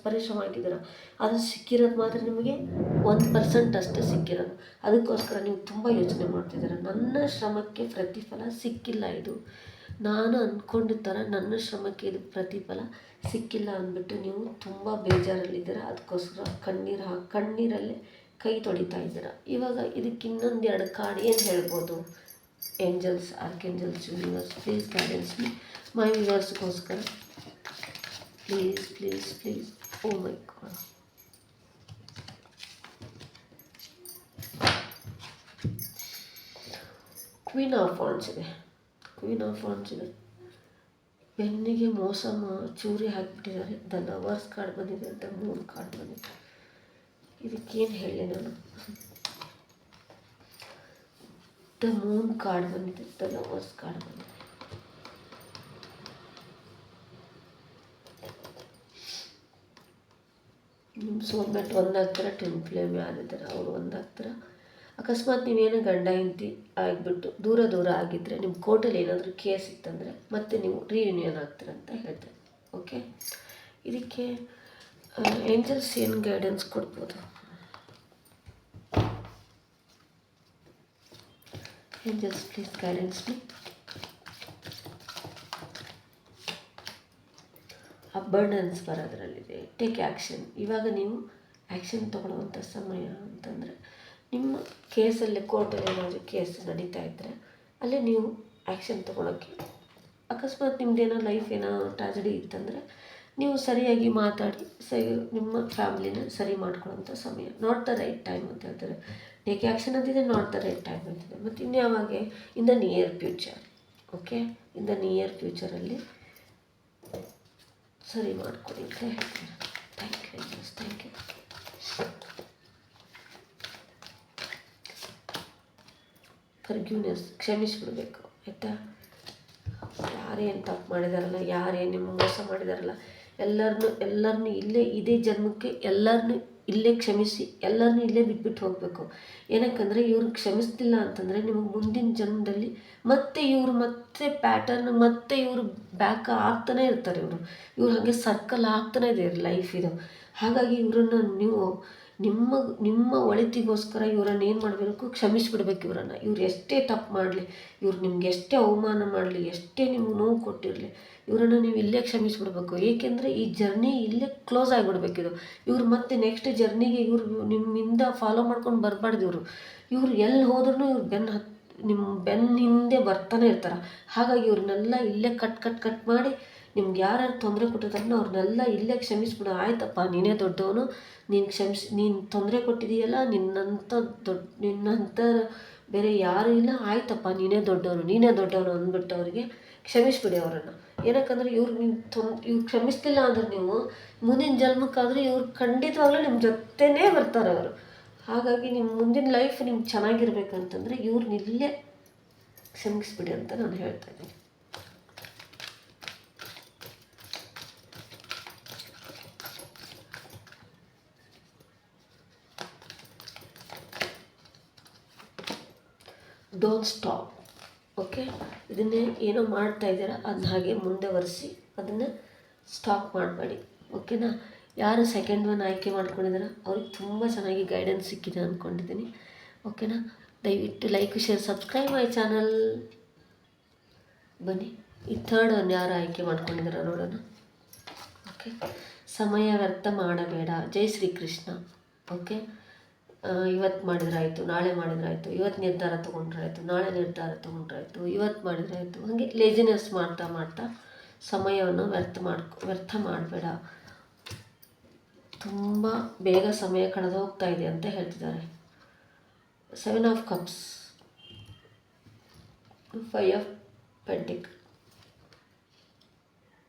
ಪರಿಶ್ರಮ ಹಾಕಿದ್ದೀರ, ಅದು ಸಿಕ್ಕಿರೋದು ಮಾತ್ರ ನಿಮಗೆ 1% ಅಷ್ಟೇ ಸಿಕ್ಕಿರೋದು. ಅದಕ್ಕೋಸ್ಕರ ನೀವು ತುಂಬ ಯೋಚನೆ ಮಾಡ್ತಿದ್ದೀರ, ನನ್ನ ಶ್ರಮಕ್ಕೆ ಪ್ರತಿಫಲ ಸಿಕ್ಕಿಲ್ಲ, ಇದು ನಾನು ಅಂದ್ಕೊಂಡಿದ್ದ ಥರ ನನ್ನ ಶ್ರಮಕ್ಕೆ ಇದು ಪ್ರತಿಫಲ ಸಿಕ್ಕಿಲ್ಲ ಅಂದ್ಬಿಟ್ಟು ನೀವು ತುಂಬ ಬೇಜಾರಲ್ಲಿದ್ದೀರ. ಅದಕ್ಕೋಸ್ಕರ ಕಣ್ಣೀರಲ್ಲೇ ಕೈ ತೊಳಿತಾ ಇದ್ದೀರ. ಇವಾಗ ಇದಕ್ಕೆ ಇನ್ನೊಂದು 2 ಕಾರ್ಡ್ ಏನು ಹೇಳ್ಬೋದು? Angels, archangels, universe, please guidance me. My ವ್ಯೂವರ್ಸ್ಗೋಸ್ಕರ please please please. Oh my God, queen of wands ಇದೆ, ಕ್ವೀನ್ ಆಫ್ ವಾಂಡ್ಸ್ ಇದೆ. ಬೆನ್ನಿಗೆ ಮೋಸ ಚೂರಿ ಹಾಕಿಬಿಟ್ಟಿದ್ದಾರೆ. ದ ಲವರ್ಸ್ ಕಾರ್ಡ್ ಬಂದಿದೆ ಅಂತ 3 ಕಾರ್ಡ್ ಬಂದಿದೆ. ಇದಕ್ಕೇನು ಹೇಳಿ ನಾನು? ದ ಮೂನ್ ಕಾರ್ಡ್ ಬಂದಿದೆ, ದ ಲವರ್ಸ್ ಕಾರ್ಡ್ ಬಂದಿದೆ. ನಿಮ್ಮ ಸೋಲ್ಮೇಟ್ ಒಂದಾಗ್ತಾರ, ಟ್ವಿನ್ ಫ್ಲೇಮ್ ಯಾರಿದ್ದಾರೆ ಅವರು ಒಂದಾಗ್ತಾರ. ಅಕಸ್ಮಾತ್ ನೀವೇನೋ ಗಂಡ ಹೆಂಡತಿ ಆಗಿಬಿಟ್ಟು ದೂರ ಆಗಿದ್ದರೆ, ನಿಮ್ಮ ಕೋರ್ಟಲ್ಲಿ ಏನಾದರೂ ಕೇಸ್ ಇತ್ತಂದರೆ ಮತ್ತೆ ನೀವು ರಿಯೂನಿಯನ್ ಆಗ್ತೀರಂತ ಹೇಳ್ತಾರೆ. ಓಕೆ, ಇದಕ್ಕೆ ಏಂಜಲ್ಸ್ ಏನು ಗೈಡೆನ್ಸ್ ಕೊಡ್ಬೋದು? Angels please guidance me. Abundance ಬರೋದ್ರಲ್ಲಿದೆ. Take action. ಇವಾಗ ನೀವು ಆ್ಯಕ್ಷನ್ ತೊಗೊಳ್ಳುವಂಥ ಸಮಯ ಅಂತಂದರೆ, ನಿಮ್ಮ ಕೇಸಲ್ಲಿ ಕೋರ್ಟಲ್ಲಿ ಏನಾದರೂ ಕೇಸ್ ನಡೀತಾ ಇದ್ದರೆ ಅಲ್ಲೇ ನೀವು ಆ್ಯಕ್ಷನ್ ತೊಗೊಳಕ್ಕೆ, ಅಕಸ್ಮಾತ್ ನಿಮ್ಮದೇನೋ ಲೈಫ್ ಏನೋ ಟ್ರಾಜಡಿ ಇತ್ತಂದರೆ ನೀವು ಸರಿಯಾಗಿ ಮಾತಾಡಿ ನಿಮ್ಮ ಫ್ಯಾಮ್ಲಿನ ಸರಿ ಮಾಡ್ಕೊಳ್ಳೋಂಥ ಸಮಯ. ನಾಟ್ ದ ರೈಟ್ ಟೈಮ್ ಅಂತ ಹೇಳ್ತಾರೆ. ಟೇಕ್ ಆ್ಯಕ್ಷನ್ ಅಂತಿದೆ, ನಾಟ್ ದ ರೈಟ್ ಟೈಮ್ ಅಂತಿದೆ. ಮತ್ತು ಇನ್ಯಾವಾಗ? In the near future. Okay, in the near ಫ್ಯೂಚರಲ್ಲಿ ಸರಿ ಮಾಡ್ಕೊಡಿ ಅಂತ ಹೇಳ್ತಾರೆ. Thank you angels, thank you. Forgiveness, ಕ್ಷಮಿಸಿಬಿಡ್ಬೇಕು ಆಯಿತಾ? ಯಾರೇನು ತಪ್ಪು ಮಾಡಿದಾರಲ್ಲ, ಯಾರೇನು ನಿಮ್ಮ ಮೋಸ ಮಾಡಿದಾರಲ್ಲ, ಎಲ್ಲರನ್ನೂ ಇದೇ ಜನ್ಮಕ್ಕೆ ಎಲ್ಲರನ್ನೂ ಇಲ್ಲೇ ಕ್ಷಮಿಸಿ, ಎಲ್ಲರನ್ನೂ ಇಲ್ಲೇ ಬಿಟ್ಬಿಟ್ಟು ಹೋಗಬೇಕು. ಏನಕ್ಕಂದರೆ ಇವ್ರು ಕ್ಷಮಿಸ್ತಿಲ್ಲ ಅಂತಂದರೆ ನಿಮಗೆ ಮುಂದಿನ ಜನ್ಮದಲ್ಲಿ ಮತ್ತೆ ಪ್ಯಾಟರ್ನ್ ಇವರು ಬ್ಯಾಕ್ ಆಗ್ತಾನೆ ಇರ್ತಾರೆ. ಇವ್ರು ಹಾಗೆ ಸರ್ಕಲ್ ಆಗ್ತಾನೆ ಇದೆ ಲೈಫ್ ಇದು. ಹಾಗಾಗಿ ಇವರನ್ನು ನೀವು ನಿಮ್ಮ ಒಳಿತಿಗೋಸ್ಕರ ಇವರನ್ನು ಏನು ಮಾಡಬೇಕು? ಕ್ಷಮಿಸಿಬಿಡ್ಬೇಕು ಇವರನ್ನು. ಇವ್ರು ಎಷ್ಟೇ ತಪ್ಪು ಮಾಡಲಿ, ಇವ್ರು ನಿಮ್ಗೆ ಎಷ್ಟೇ ಅವಮಾನ ಮಾಡಲಿ, ಎಷ್ಟೇ ನಿಮ್ಗೆ ನೋವು ಕೊಟ್ಟಿರಲಿ, ಇವರನ್ನು ನೀವು ಇಲ್ಲೇ ಕ್ಷಮಿಸಿಬಿಡ್ಬೇಕು. ಏಕೆಂದರೆ ಈ ಜರ್ನಿ ಇಲ್ಲೇ ಕ್ಲೋಸ್ ಆಗಿಬಿಡ್ಬೇಕಿದು. ಇವ್ರು ಮತ್ತೆ ನೆಕ್ಸ್ಟ್ ಜರ್ನಿಗೆ ಇವ್ರು ನಿಮ್ಮಿಂದ ಫಾಲೋ ಮಾಡ್ಕೊಂಡು ಬರಬಾರ್ದು. ಇವ್ರು ಎಲ್ಲಿ ಹೋದ್ರೂ ಇವ್ರು ನಿಮ್ಮ ಬೆನ್ನ ಹಿಂದೆ ಬರ್ತಾನೆ ಇರ್ತಾರೆ. ಹಾಗಾಗಿ ಇವ್ರನ್ನೆಲ್ಲ ಇಲ್ಲೇ ಕಟ್ ಮಾಡಿ, ನಿಮ್ಗೆ ಯಾರ್ಯಾರು ತೊಂದರೆ ಕೊಟ್ಟಿದ್ದಾರನ್ನ ಅವ್ರನ್ನೆಲ್ಲ ಇಲ್ಲೇ ಕ್ಷಮಿಸ್ಬಿಡು. ಆಯ್ತಪ್ಪ, ನೀನೇ ದೊಡ್ಡವನು, ನೀನು ತೊಂದರೆ ಕೊಟ್ಟಿದೆಯಲ್ಲ, ನಿನ್ನಂಥ ಬೇರೆ ಯಾರೂ ಇಲ್ಲ, ಆಯ್ತಪ್ಪ ನೀನೇ ದೊಡ್ಡವನು ಅಂದ್ಬಿಟ್ಟು ಅವರಿಗೆ ಕ್ಷಮಿಸ್ಬಿಡಿ ಅವರನ್ನು. ಏನಕ್ಕಂದರೆ ಇವ್ರು ಕ್ಷಮಿಸ್ತಿಲ್ಲ ಅಂದರೆ ನೀವು ಮುಂದಿನ ಜನ್ಮಕ್ಕಾದರೆ ಇವ್ರು ಖಂಡಿತವಾಗ್ಲೂ ನಿಮ್ಮ ಜೊತೆನೇ ಬರ್ತಾರೆ ಅವರು. ಹಾಗಾಗಿ ನಿಮ್ಮ ಮುಂದಿನ ಲೈಫ್ ನಿಮ್ಗೆ ಚೆನ್ನಾಗಿರ್ಬೇಕಂತಂದರೆ ಇವ್ರನ್ನಿಲ್ಲೇ ಕ್ಷಮಿಸ್ಬಿಡಿ ಅಂತ ನಾನು ಹೇಳ್ತಾ ಇದ್ದೀನಿ. Don't stop. ಓಕೆ, ಇದನ್ನೇ ಏನೋ ಮಾಡ್ತಾ ಇದ್ದೀರಾ ಅದನ್ನ ಹಾಗೆ ಮುಂದುವರಿಸಿ, ಅದನ್ನು ಸ್ಟಾಪ್ ಮಾಡಬೇಡಿ. ಓಕೆನಾ? ಯಾರು ಸೆಕೆಂಡ್ ಒನ್ ಆಯ್ಕೆ ಮಾಡ್ಕೊಂಡಿದ್ದೀರ ಅವ್ರಿಗೆ ತುಂಬ ಚೆನ್ನಾಗಿ ಗೈಡೆನ್ಸ್ ಸಿಕ್ಕಿದೆ ಅಂದ್ಕೊಂಡಿದ್ದೀನಿ. ಓಕೆನಾ? ದಯವಿಟ್ಟು like, share, subscribe my channel. ಬನ್ನಿ, ಈ ಥರ್ಡ್ ಒನ್ ಯಾರು ಆಯ್ಕೆ ಮಾಡ್ಕೊಂಡಿದ್ದೀರ ನೋಡೋಣ. ಓಕೆ, ಸಮಯ ವ್ಯರ್ಥ ಮಾಡಬೇಡ. ಜೈ ಶ್ರೀಕೃಷ್ಣ. ಓಕೆ, ಇವತ್ತು ಮಾಡಿದ್ರಾಯಿತು, ನಾಳೆ ಮಾಡಿದ್ರಾಯಿತು, ಇವತ್ತು ನಿರ್ಧಾರ ತೊಗೊಂಡ್ರಾಯ್ತು, ನಾಳೆ ನಿರ್ಧಾರ ತೊಗೊಂಡ್ರಾಯ್ತು, ಇವತ್ತು ಮಾಡಿದ್ರಾಯಿತು. ಹಾಗೆ ಲೇಜಿನೆಸ್ ಮಾಡ್ತಾ ಸಮಯವನ್ನು ವ್ಯರ್ಥ ಮಾಡಬೇಡ. ತುಂಬ ಬೇಗ ಸಮಯ ಕಳೆದು ಹೋಗ್ತಾ ಇದೆ ಅಂತ ಹೇಳ್ತಿದ್ದಾರೆ. 7 of cups, 5 of pentacle,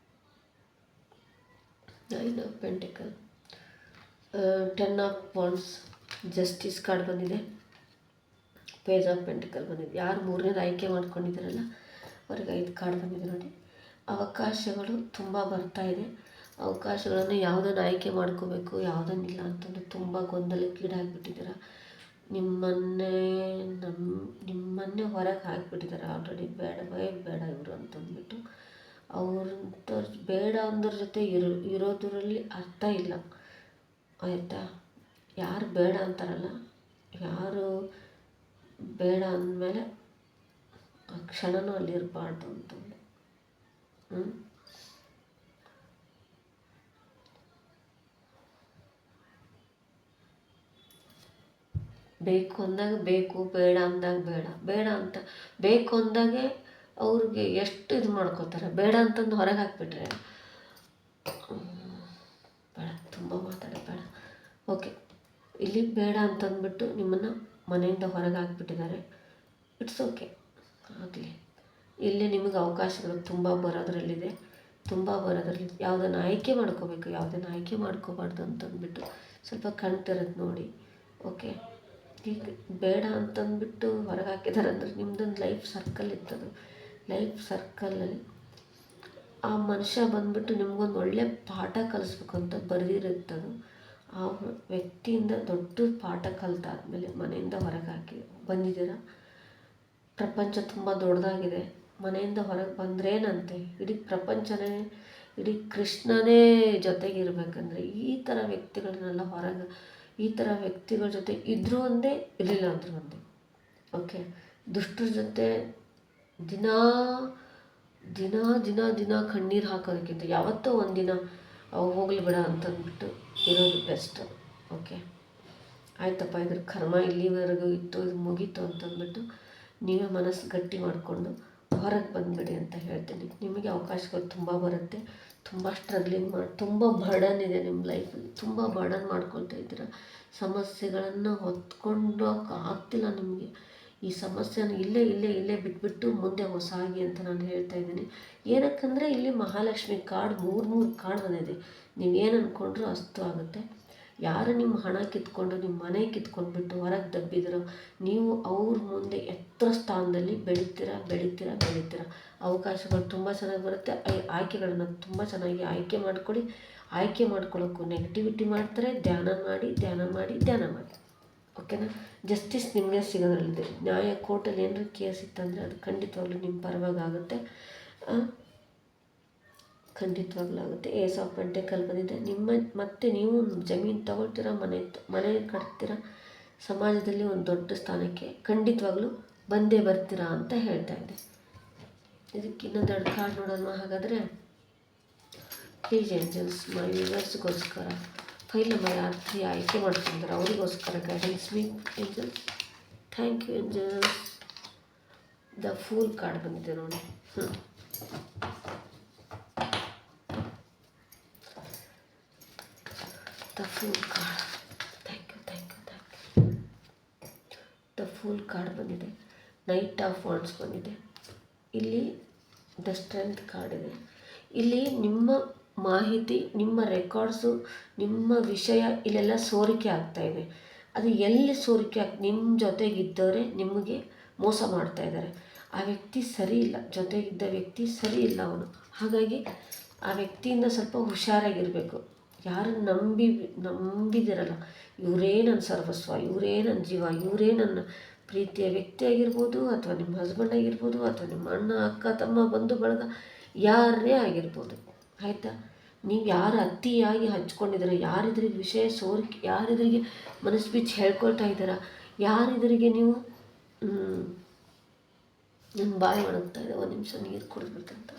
9 of pentacle, 10 of wands, justice card ಬಂದಿದೆ, ಪೇಜ್ ಆಫ್ ಪೆಂಟಿಕಲ್ ಬಂದಿದೆ. ಯಾರು ಮೂರನೇದು ಆಯ್ಕೆ ಮಾಡ್ಕೊಂಡಿದ್ದಾರಲ್ಲ ಅವ್ರಿಗೆ 5 ಕಾರ್ಡ್ ಬಂದಿದೆ ನೋಡಿ. ಅವಕಾಶಗಳು ತುಂಬ ಬರ್ತಾ ಇದೆ. ಅವಕಾಶಗಳನ್ನು ಯಾವುದನ್ನು ಆಯ್ಕೆ ಮಾಡ್ಕೋಬೇಕು ಯಾವುದನ್ನಿಲ್ಲ ಅಂತಂದು ತುಂಬ ಗೊಂದಲಕ್ಕೀಡಾಗಿಬಿಟ್ಟಿದ್ದೀರ. ನಿಮ್ಮನ್ನೇ ಹೊರಗೆ ಹಾಕಿಬಿಟ್ಟಿದ್ದಾರೆ ಆಲ್ರೆಡಿ. ಬೇಡವೇ ಬೇಡ ಇವರು ಅಂತಂದ್ಬಿಟ್ಟು ಅವ್ರಂಥ ಬೇಡ ಅಂದ್ರ ಜೊತೆ ಇರೋದ್ರಲ್ಲಿ ಅರ್ಥ ಇಲ್ಲ, ಆಯಿತಾ? ಯಾರು ಬೇಡ ಅಂತಾರಲ್ಲ, ಯಾರು ಬೇಡ ಅಂದಮೇಲೆ ಆ ಕ್ಷಣನೂ ಅಲ್ಲಿರಬಾರ್ದು ಅಂತಂದು. ಬೇಕು ಅಂದಾಗ ಬೇಕು, ಬೇಡ ಅಂದಾಗ ಬೇಡ. ಬೇಡ ಅಂತ ಬೇಕು ಅಂದಾಗೆ ಅವ್ರಿಗೆ ಎಷ್ಟು ಇದು ಮಾಡ್ಕೋತಾರೆ. ಬೇಡ ಅಂತಂದು ಹೊರಗೆ ಹಾಕಿಬಿಟ್ರೆ ಬೇಡ, ತುಂಬ ಮಾತಾಡೋದು ಬೇಡ. ಓಕೆ, ಇಲ್ಲಿ ಬೇಡ ಅಂತಂದ್ಬಿಟ್ಟು ನಿಮ್ಮನ್ನು ಮನೆಯಿಂದ ಹೊರಗೆ ಹಾಕಿಬಿಟ್ಟಿದ್ದಾರೆ. ಇಟ್ಸ್ ಓಕೆ, ಆಗಲಿ. ಇಲ್ಲಿ ನಿಮಗೆ ಅವಕಾಶಗಳು ತುಂಬ ಬರೋದ್ರಲ್ಲಿದೆ. ಯಾವುದನ್ನು ಆಯ್ಕೆ ಮಾಡ್ಕೋಬೇಕು, ಯಾವುದನ್ನು ಆಯ್ಕೆ ಮಾಡ್ಕೋಬಾರ್ದು ಅಂತಂದ್ಬಿಟ್ಟು ಸ್ವಲ್ಪ ಕಣ್ತಿರೋದು ನೋಡಿ. ಓಕೆ, ಈಗ ಬೇಡ ಅಂತಂದ್ಬಿಟ್ಟು ಹೊರಗೆ ಹಾಕಿದ್ದಾರೆ ಅಂದರೆ ನಿಮ್ದೊಂದು ಲೈಫ್ ಸರ್ಕಲ್ ಇರ್ತದೆ. ಲೈಫ್ ಸರ್ಕಲಲ್ಲಿ ಆ ಮನುಷ್ಯ ಬಂದ್ಬಿಟ್ಟು ನಿಮ್ಗೊಂದು ಒಳ್ಳೆ ಪಾಠ ಕಲಿಸ್ಬೇಕು ಅಂತ ಬರೆದಿರುತ್ತದು. ಆ ವ್ಯಕ್ತಿಯಿಂದ ದೊಡ್ಡ ಪಾಠ ಕಲಿತಾದ್ಮೇಲೆ ಮನೆಯಿಂದ ಹೊರಗೆ ಹಾಕಿ ಬಂದಿದ್ದೀರ. ಪ್ರಪಂಚ ತುಂಬ ದೊಡ್ಡದಾಗಿದೆ. ಮನೆಯಿಂದ ಹೊರಗೆ ಬಂದ್ರೇನಂತೆ ಇಡೀ ಪ್ರಪಂಚನೇ, ಇಡೀ ಕೃಷ್ಣನೇ ಜೊತೆಗಿರ್ಬೇಕಂದ್ರೆ ಈ ಥರ ವ್ಯಕ್ತಿಗಳನ್ನೆಲ್ಲ ಹೊರಗೆ, ಈ ಥರ ವ್ಯಕ್ತಿಗಳ ಜೊತೆ ಇದ್ದರೂ ಒಂದೇ, ಇರಲಿಲ್ಲ ಅಂದರೂ ಒಂದೇ. ಓಕೆ, ದುಷ್ಟರ ಜೊತೆ ದಿನ ದಿನ ದಿನ ದಿನ ಕಣ್ಣೀರು ಹಾಕೋದಕ್ಕಿಂತ ಯಾವತ್ತೋ ಒಂದಿನ ಹೋಗ್ಲಿ ಬಿಡ ಅಂತಂದ್ಬಿಟ್ಟು ಇರೋದು ಬೆಸ್ಟ್. ಓಕೆ, ಆಯ್ತಪ್ಪ, ಇದ್ರ ಕರ್ಮ ಇಲ್ಲಿವರೆಗೂ ಇತ್ತು, ಇದು ಮುಗೀತು ಅಂತಂದ್ಬಿಟ್ಟು ನೀವೇ ಮನಸ್ಸು ಗಟ್ಟಿ ಮಾಡಿಕೊಂಡು ಹೊರಗೆ ಬಂದುಬಿಡಿ ಅಂತ ಹೇಳ್ತೀನಿ. ನಿಮಗೆ ಅವಕಾಶಗಳು ತುಂಬ ಬರುತ್ತೆ. ತುಂಬ ಸ್ಟ್ರಗ್ಲಿಂಗ್ ತುಂಬ ಬರ್ಡನ್ ಇದೆ ನಿಮ್ಮ ಲೈಫಲ್ಲಿ. ತುಂಬ ಬರ್ಡನ್ ಮಾಡ್ಕೊಳ್ತಾ ಇದ್ದೀರ. ಸಮಸ್ಯೆಗಳನ್ನು ಹೊತ್ಕೊಂಡೋಕೆ ಆಗ್ತಿಲ್ಲ ನಿಮಗೆ. ಈ ಸಮಸ್ಯೆನ ಇಲ್ಲೇ ಬಿಟ್ಬಿಟ್ಟು ಮುಂದೆ ಹೊಸಾಗಿ ಅಂತ ನಾನು ಹೇಳ್ತಾ ಇದ್ದೀನಿ. ಏನಕ್ಕಂದರೆ ಇಲ್ಲಿ ಮಹಾಲಕ್ಷ್ಮಿ ಕಾರ್ಡ್ 3 ಕಾರ್ಡ್ ಬಂದಿದೆ. ನೀವೇನು ಅಂದ್ಕೊಂಡ್ರೂ ಅಷ್ಟು ಆಗುತ್ತೆ. ಯಾರು ನಿಮ್ಮ ಹಣ ಕಿತ್ಕೊಂಡು ನಿಮ್ಮ ಮನೆ ಕಿತ್ಕೊಂಡ್ಬಿಟ್ಟು ಹೊರಗೆ ದಬ್ಬಿದಿರೋ, ನೀವು ಅವ್ರ ಮುಂದೆ ಎತ್ತರ ಸ್ಥಾನದಲ್ಲಿ ಬೆಳಿತೀರ. ಅವಕಾಶಗಳು ತುಂಬ ಚೆನ್ನಾಗಿ ಬರುತ್ತೆ. ಆಯ್ಕೆಗಳನ್ನು ತುಂಬ ಚೆನ್ನಾಗಿ ಆಯ್ಕೆ ಮಾಡ್ಕೊಳ್ಳಿ. ಆಯ್ಕೆ ಮಾಡ್ಕೊಳ್ಳೋಕ್ಕೂ ನೆಗೆಟಿವಿಟಿ ಮಾಡ್ತಾರೆ. ಧ್ಯಾನ ಮಾಡಿ. ಓಕೆನಾ? ಜಸ್ಟಿಸ್ ನಿಮಗೆ ಸಿಗೋದ್ರಲ್ಲಿದೆ. ನ್ಯಾಯ ಕೋರ್ಟಲ್ಲಿ ಏನಾದ್ರು ಕೇಸ್ ಇತ್ತಂದರೆ ಅದು ಖಂಡಿತವಾಗ್ಲೂ ನಿಮ್ಮ ಪರವಾಗುತ್ತೆ. ಖಂಡಿತವಾಗ್ಲೂ ಆಗುತ್ತೆ. ಏಸ್ ಆಫ್ ಪೆಂಟಕಲ್ ಬಂದಿದೆ. ಮತ್ತೆ ನೀವು ಜಮೀನು ತಗೊಳ್ತೀರಾ, ಮನೆ ಕಟ್ತೀರಾ, ಸಮಾಜದಲ್ಲಿ ಒಂದು ದೊಡ್ಡ ಸ್ಥಾನಕ್ಕೆ ಖಂಡಿತವಾಗ್ಲೂ ಬಂದೇ ಬರ್ತೀರಾ ಅಂತ ಹೇಳ್ತಾ ಇದೆ. ಇದಕ್ಕೆ ಇನ್ನೊಂದು 2 ಕಾರ್ಡ್ ನೋಡೋಣ. ಹಾಗಾದರೆ ಪ್ಲೀಸ್ ಏಂಜಲ್ಸ್, ಮೈ ವ್ಯೂವರ್ಸ್ಗೋಸ್ಕರ ಫೈಲ್ ನಂಬರ್ 3 ಆಯ್ಕೆ ಮಾಡ್ತಿದ್ದಾರೆ, ಅವರಿಗೋಸ್ಕರ guidance me angels. Thank you angels. The fool card ಬಂದಿದೆ ನೋಡಿ. The fool card, thank you. The fool card ಬಂದಿದೆ. ನೈಟ್ ಆಫ್ ವಾಂಡ್ಸ್ ಬಂದಿದೆ. ಇಲ್ಲಿ ದ ಸ್ಟ್ರೆಂತ್ ಕಾರ್ಡ್ ಇದೆ. ಇಲ್ಲಿ ನಿಮ್ಮ ಮಾಹಿತಿ, ನಿಮ್ಮ ರೆಕಾರ್ಡ್ಸು, ನಿಮ್ಮ ವಿಷಯ ಇಲ್ಲೆಲ್ಲ ಸೋರಿಕೆ ಆಗ್ತಾಯಿದೆ. ಅದು ಎಲ್ಲಿ ಸೋರಿಕೆ ನಿಮ್ಮ ಜೊತೆಗಿದ್ದವರೇ ನಿಮಗೆ ಮೋಸ ಮಾಡ್ತಾಯಿದ್ದಾರೆ. ಆ ವ್ಯಕ್ತಿ ಸರಿ ಇಲ್ಲ, ಜೊತೆಗಿದ್ದ ವ್ಯಕ್ತಿ ಸರಿ ಇಲ್ಲ ಅವನು. ಹಾಗಾಗಿ ಆ ವ್ಯಕ್ತಿಯಿಂದ ಸ್ವಲ್ಪ ಹುಷಾರಾಗಿರಬೇಕು. ಯಾರನ್ನು ನಂಬಿದಿರಲ್ಲ, ಇವರೇ ನನ್ನ ಸರ್ವಸ್ವ, ಇವರೇ ನನ್ನ ಜೀವ, ಇವರೇ ನನ್ನ ಪ್ರೀತಿಯ ವ್ಯಕ್ತಿ ಆಗಿರ್ಬೋದು, ಅಥವಾ ನಿಮ್ಮ ಹಸ್ಬೆಂಡ್ ಆಗಿರ್ಬೋದು, ಅಥವಾ ನಿಮ್ಮ ಅಣ್ಣ, ಅಕ್ಕ, ತಮ್ಮ, ಬಂಧು ಬಳಗ ಯಾರೇ ಆಗಿರ್ಬೋದು. ಆಯಿತಾ? ನೀವು ಯಾರು ಅತಿಯಾಗಿ ಹಚ್ಕೊಂಡಿದ್ದೀರ, ಯಾರಿದ್ರಿಗೆ ವಿಷಯ ಸೋರಿಕೆ, ಯಾರಿದ್ರಿಗೆ ಮನಸ್ಸು ಬಿಚ್ಚಿ ಹೇಳ್ಕೊಳ್ತಾ ಇದ್ದೀರ, ಯಾರಿದ್ರಿಗೆ ನೀವು ನನ್ನ ಬಾಯಿ ಒಣಗ್ತಾ ಇದೆ, 1 ನಿಮಿಷ ನೀರು ಕುಡಿದ್ಬಿಡ್ತಂತ.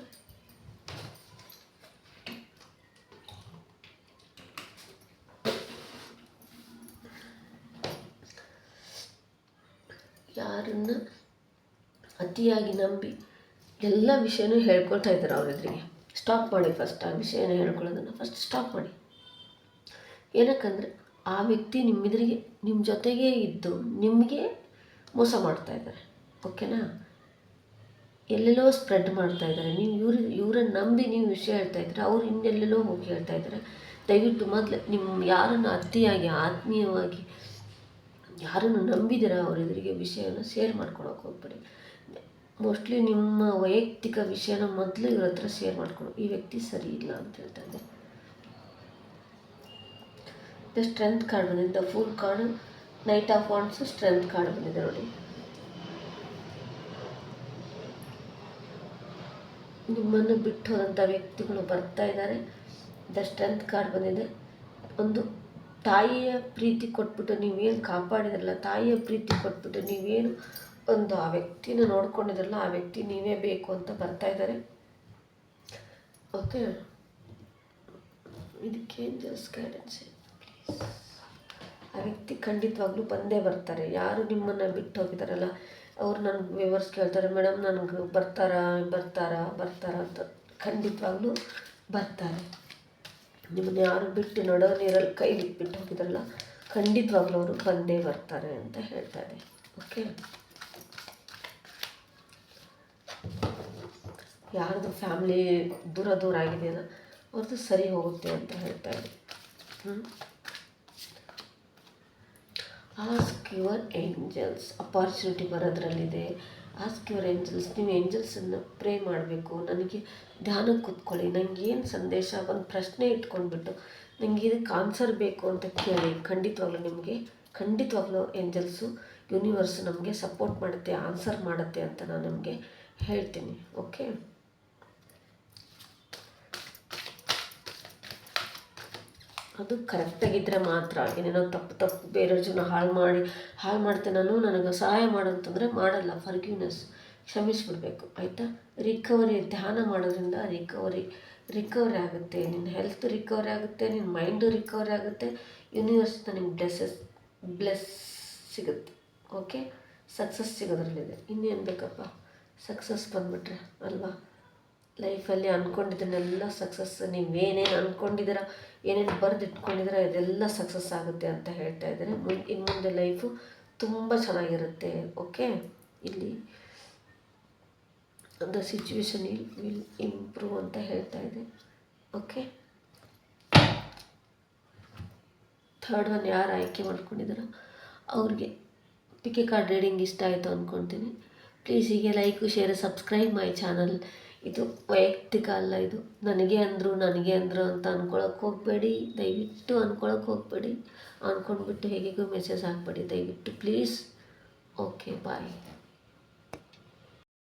ಯಾರನ್ನು ಅತಿಯಾಗಿ ನಂಬಿ ಎಲ್ಲ ವಿಷಯನೂ ಹೇಳ್ಕೊಳ್ತಾ ಇದ್ದಾರೆ ಅವರೆದುರಿಗೆ. ಸ್ಟಾಪ್ ಮಾಡಿ. ಫಸ್ಟ್ ಆ ವಿಷಯನ ಹೇಳ್ಕೊಳ್ಳೋದನ್ನು ಫಸ್ಟ್ ಸ್ಟಾಪ್ ಮಾಡಿ. ಏನಕ್ಕಂದರೆ ಆ ವ್ಯಕ್ತಿ ನಿಮ್ಮ ಜೊತೆಗೇ ಇದ್ದು ನಿಮಗೆ ಮೋಸ ಮಾಡ್ತಾಯಿದ್ದಾರೆ. ಓಕೆನಾ? ಎಲ್ಲೆಲ್ಲೋ ಸ್ಪ್ರೆಡ್ ಮಾಡ್ತಾಯಿದ್ದಾರೆ. ನೀವು ಇವರನ್ನು ನಂಬಿ ನೀವು ವಿಷಯ ಹೇಳ್ತಾಯಿದ್ರೆ ಅವ್ರು ಇನ್ನೆಲ್ಲೆಲ್ಲೋ ಹೋಗಿ ಹೇಳ್ತಾ ಇದ್ದಾರೆ. ದಯವಿಟ್ಟು ಮೊದಲು ಯಾರನ್ನು ಅತಿಯಾಗಿ ಆತ್ಮೀಯವಾಗಿ ಯಾರನ್ನು ನಂಬಿದಿರ ಅವರೆದುರಿಗೆ ವಿಷಯವನ್ನು ಶೇರ್ ಮಾಡ್ಕೊಳಕ್ಕೆ ಹೋಗ್ಬೇಡಿ. ಮೋಸ್ಟ್ಲಿ ನಿಮ್ಮ ವೈಯಕ್ತಿಕ ವಿಷಯನ ಮೊದಲು ಇವ್ರ ಹತ್ರ ಶೇರ್ ಮಾಡ್ಕೊಂಡು ಈ ವ್ಯಕ್ತಿ ಸರಿ ಇಲ್ಲ ಅಂತ ಹೇಳ್ತಾ ಇದೆ. ದ ಸ್ಟ್ರೆಂತ್ ಕಾರ್ಡ್ ಬಂದಿದೆ, the full card, night of wands, strength card ಬಂದಿದೆ ನೋಡಿ. ನಿಮ್ಮನ್ನು ಬಿಟ್ಟು ಹೋದಂಥ ವ್ಯಕ್ತಿಗಳು ಬರ್ತಾ ಇದ್ದಾರೆ. ದ ಸ್ಟ್ರೆಂತ್ ಕಾರ್ಡ್ ಬಂದಿದೆ. ಒಂದು ತಾಯಿಯ ಪ್ರೀತಿ ಕೊಟ್ಬಿಟ್ಟು ನೀವೇನು ಕಾಪಾಡಿದ್ರಲ್ಲ, ತಾಯಿಯ ಪ್ರೀತಿ ಕೊಟ್ಬಿಟ್ಟು ನೀವೇನು ಒಂದು ಆ ವ್ಯಕ್ತಿನ ನೋಡ್ಕೊಂಡಿದ್ರಲ್ಲ, ಆ ವ್ಯಕ್ತಿ ನೀವೇ ಬೇಕು ಅಂತ ಬರ್ತಾ ಇದ್ದಾರೆ. ಓಕೆ, ಇದಕ್ಕೆ ಏಂಜಲ್ಸ್ ಗೈಡೆನ್ಸ್ ಪ್ಲೀಸ್. ಆ ವ್ಯಕ್ತಿ ಖಂಡಿತವಾಗ್ಲೂ ಬಂದೇ ಬರ್ತಾರೆ. ಯಾರು ನಿಮ್ಮನ್ನು ಬಿಟ್ಟು ಹೋಗಿದ್ದಾರಲ್ಲ ಅವ್ರು ನನಗೆ ವಿವರ್ಸ್ ಕೇಳ್ತಾರೆ, ಮೇಡಮ್ ನನಗೆ ಬರ್ತಾರಾ ಅಂತ. ಖಂಡಿತವಾಗ್ಲೂ ಬರ್ತಾರೆ. ನಿಮ್ಮನ್ನು ಯಾರು ಬಿಟ್ಟು ನಡೋ ನೀರಲ್ಲಿ ಕೈ ಬಿಟ್ಟು ಹೋಗಿದ್ದಾರಲ್ಲ, ಖಂಡಿತವಾಗ್ಲೂ ಅವರು ಬಂದೇ ಬರ್ತಾರೆ ಅಂತ ಹೇಳ್ತಾ ಇದೆ. ಓಕೆ, ಯಾರ್ದು ಫ್ಯಾಮ್ಲಿ ದೂರ ಆಗಿದೆಯಲ್ಲ ಅವ್ರದ್ದು ಸರಿ ಹೋಗುತ್ತೆ ಅಂತ ಹೇಳ್ತಾ ಇದೆ. ಆಸ್ಕ್ ಯುವರ್ ಏಂಜಲ್ಸ್, ಅಪಾರ್ಚುನಿಟಿ ಬರೋದ್ರಲ್ಲಿದೆ. ಆಸ್ಕ್ ಯುವರ್ ಏಂಜಲ್ಸ್, ನೀವು ಏಂಜಲ್ಸನ್ನು ಪ್ರೇ ಮಾಡಬೇಕು. ನನಗೆ ಧ್ಯಾನಕ್ಕೆ ಕೂತ್ಕೊಳ್ಳಿ, ನನಗೇನು ಸಂದೇಶ, ಒಂದು ಪ್ರಶ್ನೆ ಇಟ್ಕೊಂಡ್ಬಿಟ್ಟು ನನಗೆ ಇದಕ್ಕೆ ಆನ್ಸರ್ ಬೇಕು ಅಂತ ಕೇಳಿ. ಖಂಡಿತವಾಗ್ಲೂ ಏಂಜಲ್ಸು, ಯೂನಿವರ್ಸು ನಮಗೆ ಸಪೋರ್ಟ್ ಮಾಡುತ್ತೆ, ಆನ್ಸರ್ ಮಾಡುತ್ತೆ ಅಂತ ನಾನು ನಿಮಗೆ ಹೇಳ್ತೀನಿ. ಓಕೆ, ಅದು ಕರೆಕ್ಟಾಗಿದ್ದರೆ ಮಾತ್ರ. ಏನೇನೋ ತಪ್ಪು ಬೇರೆಯವ್ರ ಜೀವನ ಹಾಳು ಮಾಡ್ತೇನೆ ನನಗೆ ಸಹಾಯ ಮಾಡಂತಂದರೆ ಮಾಡಲ್ಲ. ಫರ್ಗಿವ್ನೆಸ್, ಕ್ಷಮಿಸ್ಬಿಡ್ಬೇಕು, ಆಯಿತಾ. ರಿಕವರಿ, ಧ್ಯಾನ ಮಾಡೋದ್ರಿಂದ ರಿಕವರಿ ಆಗುತ್ತೆ. ನಿನ್ನ ಹೆಲ್ತ್ ರಿಕವರಿ ಆಗುತ್ತೆ, ನಿನ್ನ ಮೈಂಡು ರಿಕವರಿ ಆಗುತ್ತೆ. ಯೂನಿವರ್ಸ್ನ ನಿಮ್ಗೆ ಬ್ಲೆಸ್ ಸಿಗುತ್ತೆ. ಓಕೆ, ಸಕ್ಸಸ್ ಸಿಗೋದ್ರಲ್ಲಿದೆ. ಇನ್ನೇನು ಬೇಕಪ್ಪ, ಸಕ್ಸಸ್ ಬಂದುಬಿಟ್ರೆ ಅಲ್ವಾ. ಲೈಫಲ್ಲಿ ಅಂದ್ಕೊಂಡಿದ್ದನ್ನೆಲ್ಲ ಸಕ್ಸಸ್, ನೀವೇನೇನು ಅಂದ್ಕೊಂಡಿದ್ದೀರ, ಏನೇನು ಬರೆದು ಇಟ್ಕೊಂಡಿದ್ದೀರ ಇದೆಲ್ಲ ಸಕ್ಸಸ್ ಆಗುತ್ತೆ ಅಂತ ಹೇಳ್ತಾ ಇದ್ದಾರೆ. ಇನ್ನು ಮುಂದೆ ಲೈಫು ತುಂಬ ಚೆನ್ನಾಗಿರುತ್ತೆ. ಓಕೆ, ಇಲ್ಲಿ ದ ಸಿಚುವೇಶನ್ ವಿಲ್ ಇಂಪ್ರೂವ್ ಅಂತ ಹೇಳ್ತಾ ಇದೆ. ಓಕೆ, ಥರ್ಡ್ ಒನ್ ಯಾರು ಆಯ್ಕೆ ಮಾಡ್ಕೊಂಡಿದ್ದಾರೋ ಅವ್ರಿಗೆ ಪಿಕೆ ಕಾರ್ಡ್ ರೀಡಿಂಗ್ ಇಷ್ಟ ಆಯಿತು ಅಂದ್ಕೊಳ್ತೀನಿ. ಪ್ಲೀಸ್ ಹೀಗೆ like, share, subscribe my channel. ಇದು ವೈಯಕ್ತಿಕ ಅಲ್ಲ, ಇದು ನನಗೆ ಅಂದರು ಅಂತ ಅಂದ್ಕೊಳಕ್ಕೆ ಹೋಗಬೇಡಿ. ದಯವಿಟ್ಟು ಅಂದ್ಕೊಳಕ್ಕೆ ಹೋಗಬೇಡಿ. ಅಂದ್ಕೊಂಡ್ಬಿಟ್ಟು ಹೇಗಿಗೂ ಮೆಸೇಜ್ ಹಾಕಬೇಡಿ ದಯವಿಟ್ಟು ಪ್ಲೀಸ್. Okay, bye.